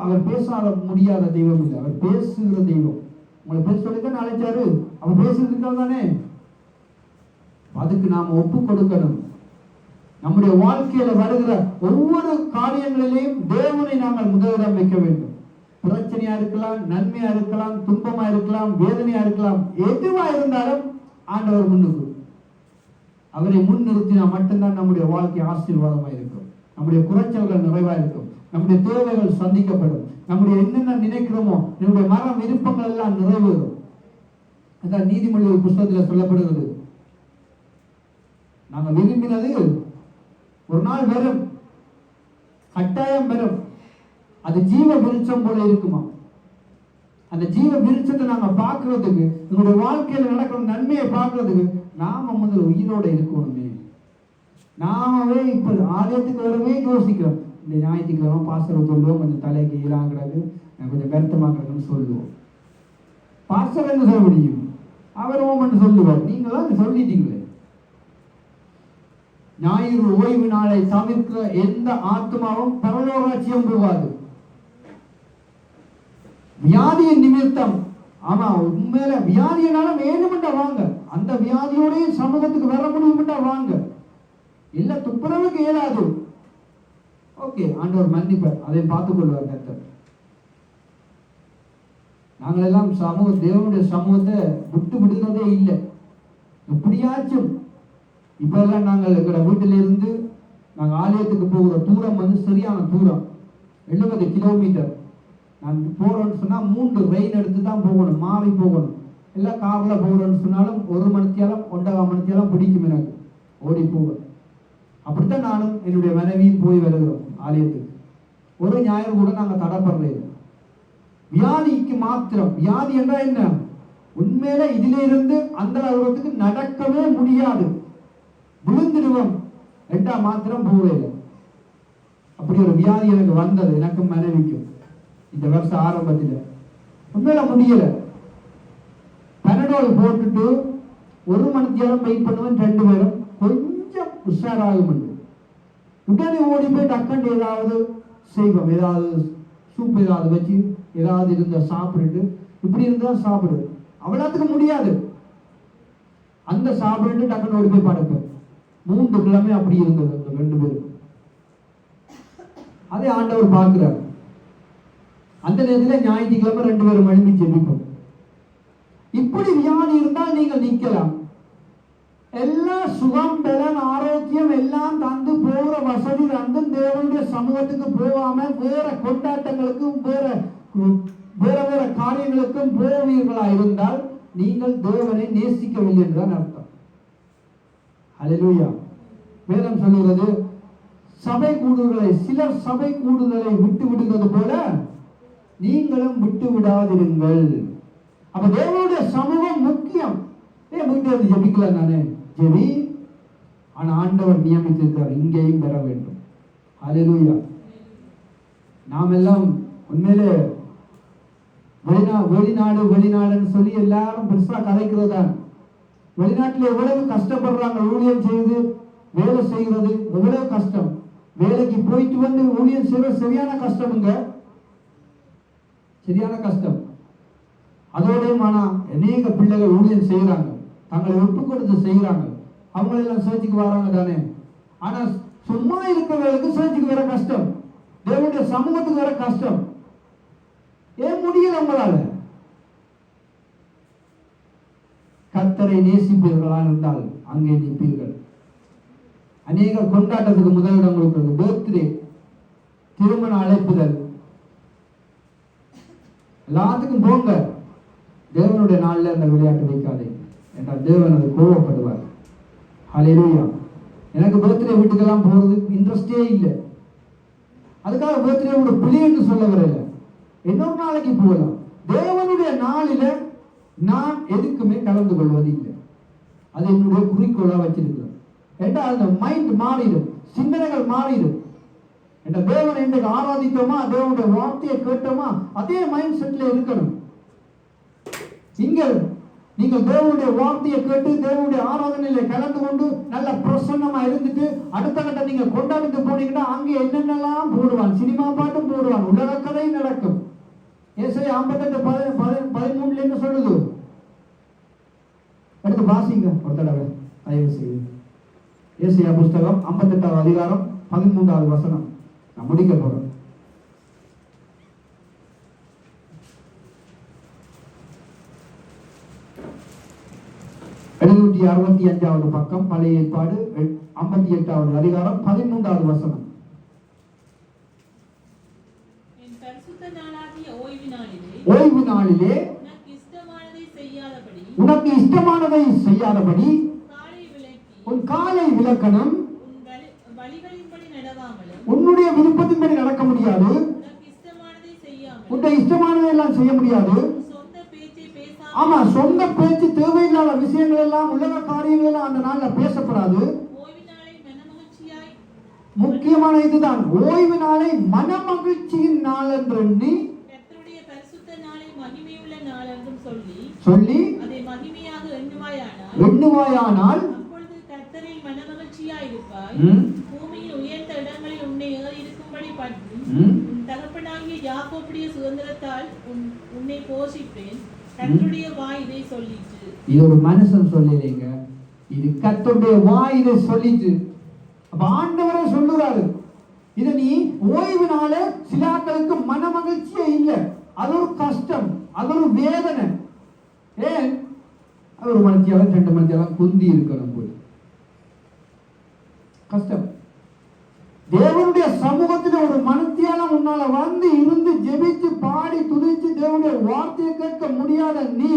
அவர் பேசாத முடியாத தெய்வம் இல்லை, அவர் பேசுகிற தெய்வம். உங்களை பேச சொல்லித்தான் அழைச்சாரு, அவர் பேசுறதுக்காக தானே. அதுக்கு நாம ஒப்பு கொடுக்கணும். நம்முடைய வாழ்க்கையில வருகிற ஒவ்வொரு காரியங்களிலேயும் தேவனை நாங்கள் முதலிடம் வைக்க வேண்டும். பிரச்சனையா இருக்கலாம், நன்மையா இருக்கலாம், துன்பமா இருக்கலாம், வேதனையா இருக்கலாம், எதுவா இருந்தாலும் ஆண்டவர் முன்னுக்கு அவரை முன் நிறுத்தினா மட்டும்தான் நம்முடைய வாழ்க்கை ஆசீர்வாதமா இருக்கும். நம்முடைய குறைச்சல்கள் நிறைவா இருக்கும். நம்முடைய தேவைகள் சந்திக்கப்படும். நம்முடைய என்னென்ன நினைக்கிறோமோ நம்முடைய மரம் விருப்பங்கள் எல்லாம் நிறைவேறும். அதான் நீதிமொழிகள் புத்தகத்தில் சொல்லப்படுகிறது. நாங்கள் விரும்பினது ஒரு நாள் வரும், கட்டாயம் வரும். அது ஜீவ விருட்சம் போல இருக்குமா? அந்த ஜீவ விருட்சத்தை நாங்க பார்க்கறதுக்கு, எங்களுடைய வாழ்க்கையில நடக்கிற நன்மையை பார்க்கறதுக்கு நாம முதல் உயிரோட இருக்கணுமே. நாமவே இப்ப ஆலயத்துக்கு வரவே யோசிக்கிறோம். இந்த ஞாயிற்றுக்கிழமை பாஸ்டரை சொல்லுவோம், கொஞ்சம் தலைக்கு ஈராங்கிறது, கொஞ்சம் வருத்தமாக்குறதுன்னு சொல்லுவோம். பாஸ்டர் என்ன சொல்ல முடியும்? அவர் ஓமன்னு சொல்லுவார். நீங்களாம் சொல்லிட்டீங்களே. ஞாயிறு ஓய்வு நாளை தவிர்க்கிற எந்த ஆத்மாவும் பரலோகாட்சியம் போகாது. வியாதியின் நிமித்தம், ஆமா உண்மையில வியாதியினால வேணுமெண்டா வாங்க, அந்த வியாதியோட சமூகத்துக்கு வர முடியுமெண்டா வாங்க. இல்ல துப்புரவுக்கு இயலாது, ஓகே, ஆண்டவர் மன்னிப்பார், அதை பார்த்துக் கொள்வார் கர்த்தர். நாங்கள் எல்லாம் தேவனுடைய சமூகத்தை விட்டு விடுறதே இல்லை. எப்படியாச்சும் இப்ப எல்லாம் நாங்கள் எங்களோட வீட்டில இருந்து நாங்கள் ஆலயத்துக்கு போகிற தூரம் வந்து சரியான தூரம், 70 கிலோமீட்டர். நான் போறோம்னு சொன்னா 3 ரெயின் எடுத்து தான் போகணும், மாறி போகணும். எல்லாம் கார்ல போகிறோம்னு சொன்னாலும் 1 மணித்தியாலம் 1.5 மணித்தியாலம் பிடிக்கும் எனக்கு ஓடி போக. அப்படித்தான் நானும் என்னுடைய மனைவியும் போய் வருகிறோம் ஆலயத்துக்கு. ஒரு ஞாயிறு கூட நாங்கள் தடப்படுறது. வியாதிக்கு மாத்திரம், வியாதி என்றால் என்ன? உண்மையில இதுல இருந்து அந்த அளவுக்கு நடக்கவே முடியாது, விழுந்துடுவோம் ரெண்டா மாத்திரம் போகல. அப்படி ஒரு வியாதி எனக்கு வந்தது, எனக்கும் மனைவிக்கும் இந்த வருஷம் ஆரம்பத்தில். உண்மையில முடியல. பெனடோல் போட்டுட்டு 1 மணித்தியாலம் வெயிட் பண்ணுவேன். 2 பேரும் கொஞ்சம் உஷாராகும். உடனே ஓடி போய் டக்கண்டு ஏதாவது செய்வோம், ஏதாவது சூப் ஏதாவது வச்சு ஏதாவது இருந்த சாப்பிட்டு, இப்படி இருந்தா சாப்பிடு, அவ்வளவுக்கு முடியாது. அந்த சாப்பிட்டு டக்குன்னு ஓடி போய் படுப்பேன். 3 கிழமை அப்படி இருந்தது அந்த 2 பேரும். அதை ஆண்டவர் பார்க்கிறார். அந்த நேரத்தில் ஞாயிற்றுக்கிழமை 2 பேரும் எழுப்பி ஜெபிப்போம். இப்படி வியாதி இருந்தால் நீங்கள் நிக்கலாம். எல்லா சுகம் பலன் ஆரோக்கியம் எல்லாம் தந்து போகிற வசதி தந்து தேவனுடைய சமூகத்துக்கு போகாம வேற கொண்டாட்டங்களுக்கும் வேற வேற காரியங்களுக்கும் போவீர்களா இருந்தால் நீங்கள் தேவனை நேசிக்கவில்லை என்றுதான் அர்த்தம். ஹல்லேலூயா. வேதம் சொல்லுகிறது, சபை கூடுதலை, சிலர் சபை கூடுதலை விட்டு விடுவது போல நீங்களும் விட்டு விடாதிருங்கள். அப்ப தேவனுடைய சமூகம் முக்கியம். வீட்டு ஜெபிக்கல நானே ஜெபி, ஆனா ஆண்டவர் நியமித்திருக்கிறார், இங்கேயும் பெற வேண்டும். ஹல்லேலூயா. நாம் எல்லாம் உண்மையிலே வெளிநாடுன்னு சொல்லி எல்லாரும் பெருசா கதைக்கிறதான். வெளிநாட்டில் எவ்வளவு கஷ்டப்படுறாங்க, ஊழியம் செய்து வேலை செய்கிறது எவ்வளவு கஷ்டம். வேலைக்கு போயிட்டு வந்து ஊழியம் செய்வது சரியான கஷ்டமுங்க, சரியான கஷ்டம். அதோடையும் ஆனா அநேக பிள்ளைகள் ஊழியம் செய்யறாங்க, தங்களை ஒப்பு கொடுத்து செய்யறாங்க. அவங்க எல்லாம் சேர்ச்சுக்கு வராங்க தானே. ஆனா சும்மா இருக்கிறவர்களுக்கு சேர்ச்சுக்கு வர கஷ்டம், தேவனுடைய சமூகத்துக்கு வர கஷ்டம். ஏன் முடியல உங்களால? கர்த்தரை நேசிப்பீர்களா இருந்தால் அங்கே நிற்பீர்கள். அநேக கொண்டாட்டத்துக்கு முதலிடம் கொடுக்கிறது, பர்த்டே, திருமண அழைப்புதல், எல்லாத்துக்கும் போங்க. தேவனுடைய நாள்ல அந்த விளையாட்டு வைக்காதே என்றால் தேவன் அது கோபப்படுவார். ஹல்லேலூயா. எனக்கு பர்த்டே வீட்டுக்கெல்லாம் போறது இன்ட்ரெஸ்டே இல்லை. அதுக்காக பர்த்டே ஒரு பிள்ளை என்று சொல்ல வரல, இன்னொரு நாளைக்கு போகலாம். தேவனுடைய நாளில நான் எதுக்குமே கலந்து கொள்வது இல்லை. அது என்னுடைய குறிக்கோளா வச்சிருக்கிறேன். என்றால் அந்த மைண்ட் மாறிடும், சிந்தனைகள் மாறிடும். என்ற தேவனை இன்றைக்கு ஆராதித்தோமா, தேவனுடைய வார்த்தையை கேட்டோமா, அதே மைண்ட் செட்ல இருக்கணும். நீங்கள் தேவனுடைய வார்த்தையை கேட்டு தேவனுடைய ஆராதனையில கலந்து கொண்டு நல்ல பிரசன்னமா இருந்துட்டு அடுத்த கட்ட நீங்க கொண்டாடிட்டு போனீங்கன்னா அங்கே என்னென்னலாம் போடுவான், சினிமா பாட்டும் போடுவான், உலக கதை நடக்கும். ஏசாயா 58:13 என்ன சொல்லுது? எடுத்து வாசிங்க ஒரு தடவை தயவு செய்து. ஏசாயா புஸ்தகம் 58வது அதிகாரம் 13வது வசனம். நான் முடிக்க போறேன். எழுநூற்றி 65வது பக்கம், பழைய ஏற்பாடு 58வது அதிகாரம் 13வது வசனம். ஓய்வு நாளிலே உனக்கு இஷ்டமானதை செய்யாதபடி உன் காலை விலக்கணும், உன்னுடைய விருப்பத்தின்படி நடக்க முடியாது, உன்னுடைய இஷ்டமானதை எல்லாம் செய்ய முடியாது. ஆமா, சொந்த பேச்சு, தேவையில்லாத விஷயங்கள் எல்லாம், உலக காரியங்கள் எல்லாம் அந்த நாள்ல பேசப்படாது. முக்கியமான இதுதான், ஓய்வு நாளை மன மகிழ்ச்சியின் நாள் என்று எண்ணி சொல்லி அதை மகிமையாக எண்ணுவாயானால் கர்த்தரில் மனமகிழ்ச்சியாய் இருப்பாய். பூமியின் உயர்ந்த இடங்களில் உன்னை ஏறி இருக்கும்படி பண்ணும். உன் தகப்பனாகிய யாக்கோபுடைய சுதந்திரத்தால் உன்னை போஷிப்பேன். கர்த்தருடைய வாய் இதை சொல்லிச்சு. இது ஒரு மனுஷன் சொல்லலைங்க, இது கர்த்தருடைய வாய் இதை சொல்லிச்சு. அப்ப ஆண்டவரே சொல்லுறாரு, இத நீ ஓய்வுனால சிலாக்களுக்கு மன மகிழ்ச்சியே இல்லை, அது ஒரு கஷ்டம், அது ஒரு வேதனை. ஏன் ஒரு மணித்தியாலும் 2 மணித்தியாலும் குந்தி இருக்கணும் போய் கஷ்டம். தேவனுடைய சமூகத்தில் ஒரு மணித்தியாலம் உன்னால வந்து இருந்து ஜெபிச்சு பாடி துதிச்சு தேவனுடைய வார்த்தையை கேட்க முடியாத நீ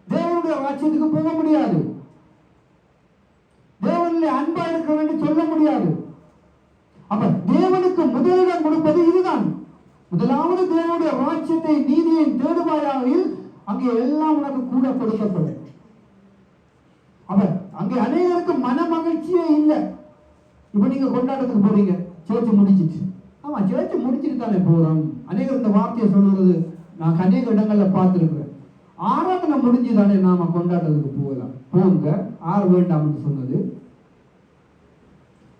தேவனுடைய ராஜ்யத்துக்கு போக முடியாது, தேவனிலே அன்பா இருக்க வேண்டும் சொல்ல முடியாது. அப்ப தேவனுக்கு முதலிடம் கொடுப்பது இதுதான். முதலாவது தேவனுடைய ராஜ்யத்தை நீதியை தேடுவாயாவில் அங்கே எல்லாம் உனக்கு கூட கொடுக்கப்படும். அப்ப அங்கே அநேகருக்கு மன மகிழ்ச்சியே இல்லை. இப்ப நீங்க கொண்டாட்டத்துக்கு போறீங்க, சேர்ச்சி முடிச்சிச்சு. ஆமா, சேர்ச்சி முடிச்சுட்டு தானே போறோம். அநேகர் இந்த வார்த்தையை சொல்றது நான் அநேக இடங்கள்ல பார்த்துருக்கிறேன். ஆராதனை முடிஞ்சுதானே நாம கொண்டாட்டத்துக்கு போகலாம், போங்க, ஆறு வேண்டாம்னு சொன்னது.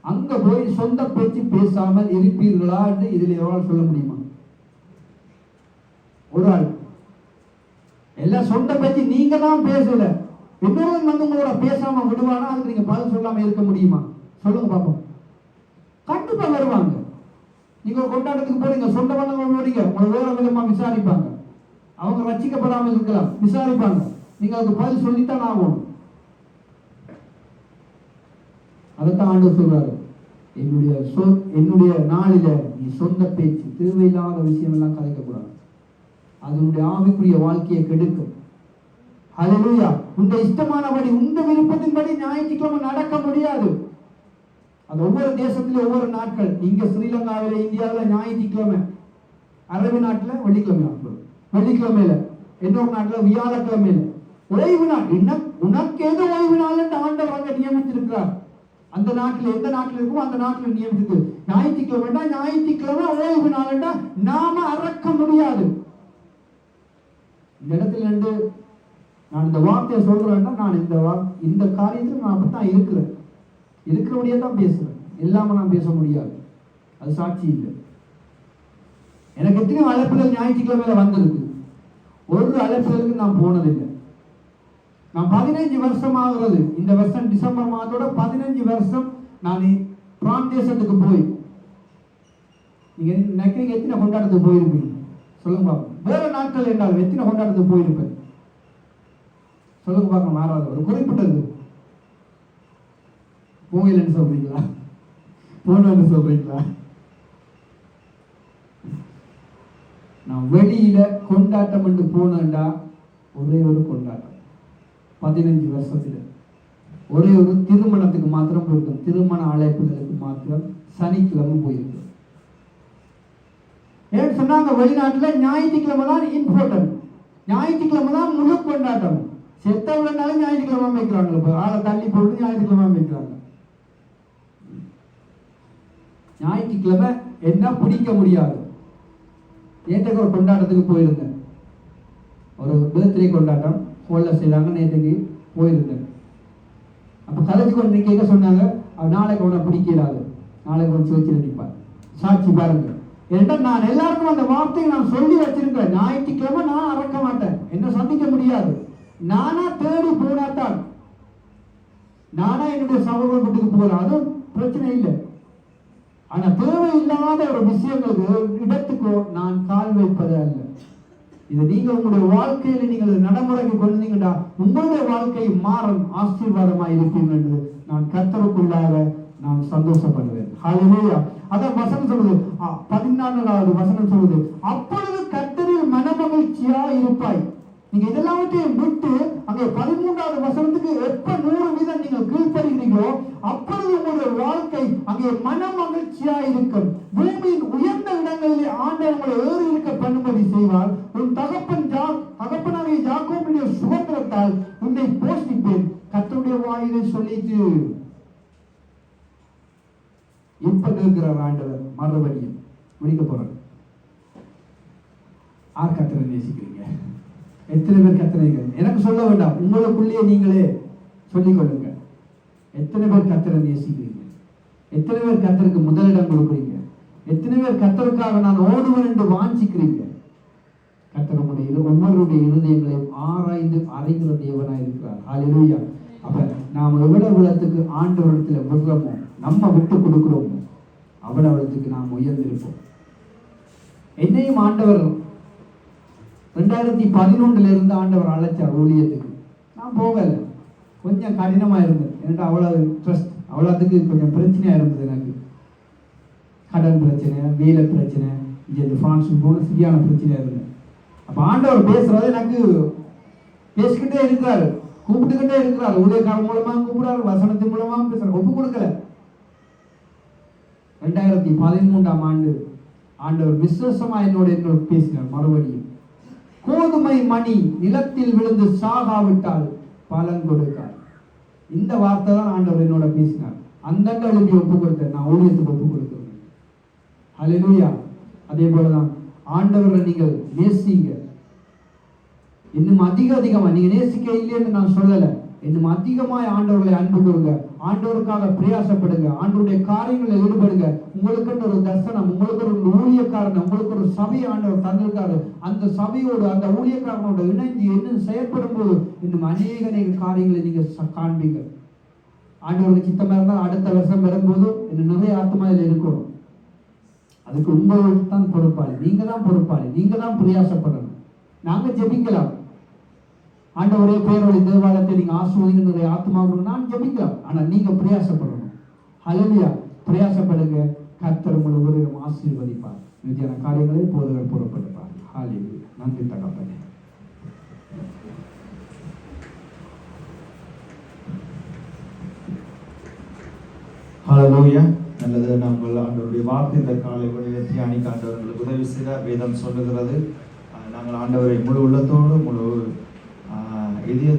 அங்க போய் சொந்த பேச்சு பேசாமல் இருப்பீர்களா என்று இதுல எவ்வளவு சொல்ல முடியுமா? ஒரு ஆள் எல்லாம் சொந்த பேச்சு நீங்க தான் பேசல, இன்னொரு வந்து உங்களோட பேசாம விடுவானா? அதுக்கு நீங்க பதில் சொல்லாம இருக்க முடியுமா? சொல்லுங்க பாப்போம். கண்டிப்பா வருவாங்க. நீங்க கொண்டாட்டத்துக்கு போறீங்க, சொந்த பந்தங்கள் போறீங்க, உங்களை வேற விதமா விசாரிப்பாங்க. அவங்க ரட்சிக்கப்படாமல் இருக்கலாம், விசாரிப்பாங்க. நீங்க அதுக்கு பதில் சொல்லித்தான் ஆகணும். அதைத்தான் ஆண்டவர் சொல்றாரு, என்னுடைய நாளில நீ சொந்த பேச்சு தேவையில்லாத விஷயம் எல்லாம் கதைக்கக்கூடாது, அதனுடைய ஆவிக்குரிய வாழ்க்கையை கெடுக்கும். ஹல்லேலூயா. உங்க இஷ்டமானபடி உங்க விருப்பத்தின்படி ஞாயிற்றுக்கிழமை நடக்க முடியாது. அது ஒவ்வொரு தேசத்திலும் ஒவ்வொரு நாட்கள். இங்க ஸ்ரீலங்காவில இந்தியாவில் ஞாயிற்றுக்கிழமை, அரபு நாட்டுல வெள்ளிக்கிழமையில, இன்னொரு நாட்டுல வியாழக்கிழமையில ஓய்வு நாள். உனக்கு எது ஓய்வு நாள் ஆண்டவர் அங்க நியமித்திருக்கிறார். அந்த நாட்டில் எந்த நாட்டில் இருக்கும் அந்த நாட்டில் நியமித்து ஞாயிற்றுக்கிழமை ஞாயிற்றுக்கிழமை ஓய்வு நாள்டா நாம அறக்க முடியாது. இந்த இடத்துல இருந்து நான் இந்த வார்த்தையை சொல்றேன்னா நான் இந்த காரியத்தில் நான் அப்படித்தான் இருக்கிறபடியே தான் பேசுறேன். இல்லாம நான் பேச முடியாது, அது சாட்சி இல்லை. எனக்கு எத்தனையோ அழைப்புகள் ஞாயிற்றுக்கிழமையில வந்திருக்கு, ஒரு அழைப்புகளுக்கு நான் போனதில்லை. நான் 15 வருஷம் ஆகுறது, இந்த வருஷம் டிசம்பர் மாதத்தோட 15 வருஷம் நான் பிராந்தேசத்துக்கு போய். நீங்க நினைக்கிறீங்க எத்தனை கொண்டாட்டத்துக்கு போயிருப்பீங்க சொல்லுங்க பாப்போம். வேற நாட்கள் என்றால் எத்தனை கொண்டாட்டத்துக்கு போயிருப்பேன் சொல்லுங்க பார்க்க. மாறாத ஒரு குறிப்பிட்டது போகலன்னு சொல்றீங்களா, போனன்னு சொல்றீங்களா? நான் வெளியில கொண்டாட்டம் என்று போனேன்டா ஒரே ஒரு கொண்டாட்டம் 15 வருஷத்துல ஒரே ஒரு திருமணத்துக்கு மாத்திரம் போயிருக்கோம். திருமண அழைப்புகளுக்கு மாத்திரம் சனிக்கிழமை போயிருக்கோம். ஏன்னு சொன்னாங்க, வெளிநாட்டுல ஞாயிற்றுக்கிழமை தான் இம்பார்ட்டன்ட், ஞாயிற்றுக்கிழமை தான் முழு கொண்டாட்டம். செத்தவங்கனாலும் ஞாயிற்றுக்கிழமை வைக்கிறாங்க, ஆளை தள்ளி போட்டு ஞாயிற்றுக்கிழமை வைக்கிறாங்க. ஞாயிற்றுக்கிழமை என்ன பிடிக்க முடியாது. நேற்றுக்கு ஒரு கொண்டாட்டத்துக்கு போயிருந்தேன், ஒரு பர்த்டே கொண்டாட்டம் ஹோல்ல செய்தாங்க, நேற்றுக்கு போயிருந்தேன். அப்போ கலைச்சு கொண்டு கேட்க சொன்னாங்க, நாளைக்கு உன பிடிக்கிறாது, நாளைக்கு கொஞ்சம் வச்சு நிற்பார். சாட்சி பாருங்க. ஏன்னா நான் எல்லாருக்கும் அந்த வார்த்தையை நான் சொல்லி வச்சிருக்கேன். ஞாயிற்றுக்கிழமை நான் அறக்க மாட்டேன், என்ன சந்திக்க முடியாது. நானா தேடி போனாத்தான், நானா என்னுடைய சகோதரன் வீட்டுக்கு போகலாம், அதுவும் பிரச்சனை இல்லை. ஆனா தேவையில்லாத ஒரு விஷயங்களுக்கு இடத்துக்கோ நான் கால் வைப்பது அல்ல. இதை நீங்க உங்களுடைய வாழ்க்கையில நீங்கள் நடைமுறைக்கு கொண்டீங்கன்னா உங்களுடைய வாழ்க்கை மாறும், ஆசீர்வாதமாக இருப்பீங்க என்று நான் கர்த்தருக்குள்ளாக நான் சந்தோஷப்படுவேன். ஹல்லேலூயா. அதான் வசனம் சொல்லுது, 14வது வசனம் சொல்லுது, அப்பொழுது கர்த்தரில் மனமகிழ்ச்சியா இருப்பாய். நீங்க இதெல்லாவற்றையும் விட்டு அங்கே 13வது வசனத்துக்கு எப்ப 100% நீங்கள் கீழ்ப்படுகிறீங்களோ அப்பொழுது உங்களுடைய வாழ்க்கை அங்கே மன மகிழ்ச்சியா இருக்கும். பூமியின் உயர்ந்த இடங்களிலே ஆண்டவர் உங்களை ஏறி இருக்க பண்ணும்படி செய்வார். உன் தகப்பனாகிய யாக்கோபுடைய சுதந்திரத்தால் உன்னை போஷிப்பேன். கர்த்தருடைய வாயிலை சொல்லிட்டு இப்ப கேட்கிறார் ஆண்டவர். மறுபடியும் முடிக்க போறார். ஆர் கர்த்தரை நேசிக்கிறீங்க? எத்தனை பேர் கர்த்தரை? எனக்கு சொல்ல வேண்டாம், உங்களுக்குள்ளேயே நீங்களே சொல்லிக் கொள்ளுங்க. எத்தனை பேர் கர்த்தரை நேசிக்கிறீங்க? எத்தனை பேர் கர்த்தருக்கு முதலிடம் கொடுக்குறீங்க? எத்தனை பேர் கர்த்தருக்காக நான் ஓடுவேன் என்று வாஞ்சிக்கிறீங்க? கர்த்தர் ஒவ்வொருடைய இருதயங்களையும் ஆராய்ந்து அறிகிற தேவனாய் இருக்கிறார். ஹல்லேலூயா. அப்ப நாம் எவ்வளவு விடத்துக்கு ஆண்டவரிடத்துல விடுறோமோ, நம்ம விட்டு கொடுக்கிறோமோ, அவ்வளவுக்கு நாம் உயர்ந்திருப்போம். என்னையும் ஆண்டவர் 2011 இருந்து ஆண்டவர் அழைச்சார் ஊழியத்துக்கு. நான் போகல, கொஞ்சம் கடினமா இருந்தது. ஏன்னா அவ்வளவு ட்ரஸ்ட், அவ்வளோத்துக்கு கொஞ்சம் பிரச்சனையா இருந்தது. எனக்கு கடன் பிரச்சனை, வேலை பிரச்சனை, இங்கே பிரான்ஸுக்கு போன சரியான பிரச்சனையா இருந்தது. அப்ப ஆண்டவர் பேசுறது எனக்கு பேசிக்கிட்டே இருக்கிறாரு, கூப்பிட்டுக்கிட்டே இருக்கிறாரு. ஊழியக்காரன் மூலமா கூப்பிடுறாரு, வசனத்தின் மூலமா பேசுறாரு. ஒப்பு கொடுக்கல. 2013ஆம் ஆண்டு ஆண்டவர் விசேஷமா என்னோட பேசினார். மறுபடியும் கோதுமை மணி நிலத்தில் விழுந்து சாகாவிட்டால் பலன் கொடுக்கார். இந்த வார்த்தை தான் ஆண்டவர் என்னோட பேசினார். அந்த எழுப்பி ஒப்பு கொடுத்தேன், நான் ஊழியத்துக்கு ஒப்பு கொடுக்கிறேன். ஹல்லேலூயா. அதே போலதான் ஆண்டவரை நீங்கள் நேசிங்க. இன்னும் அதிகமா நீங்க நேசிக்க இல்லைன்னு நான் சொல்லல. இன்னும் அதிகமாய் ஆண்டவர்களை அன்பு கொடுங்க, ஆண்டவருக்காக பிரயாசப்படுங்க, ஆண்டவருடைய காரியங்களில் ஈடுபடுங்க. உங்களுக்கு ஒரு தரிசனம், உங்களுக்கு ஒரு ஊழியக்காரன், உங்களுக்கு ஒரு சபை ஆண்டவர் தந்திருக்காரு. அந்த சபையோடு அந்த ஊழியக்காரனோட இணைஞ்சு இன்னும் செயற்படும் போது இன்னும் அநேக காரியங்களை நீங்க காண்பீங்க. ஆண்டவருக்கு சித்தமா இருந்தால் அடுத்த வருஷம் வரும்போது இன்னும் நிறைய ஆத்மா இதில் இருக்கணும். அதுக்கு உங்களுக்கு தான் பொறுப்பாளி, நீங்க தான் பொறுப்பாளி, நீங்க தான் பிரயாசப்படணும். நாங்க ஜெபிக்கலாம், ஆண்டவரே பேரோட தேவாலயத்தை நீங்க ஆசீர்வதிங்க, நிறைய ஆத்மாவுக்கு நான் ஜெபிக்கலாம். ஆனா நீங்க பிரயாசப்படணும். ஹல்லேலூயா. பிரயாசப்படுங்க, கர்த்தர் உங்களை ஒருவரும் ஆசீர்வதிப்பார். நிஜமான காரியங்களை போதகர் பொறுப்படுப்பார். ஹல்லேலூயா. நன்றி தகப்பனே. ஹல்லேலூயா. நல்லது. நாங்கள் ஆண்டவருடைய வார்த்தை இந்த காலை வேளையிலே தியானிக்க ஆண்டவர்களுக்கு உதவி செய்தார். வேதம் சொல்லுகிறது, நாங்கள் ஆண்டவரை முழு உள்ளத்தோடு முழு இதய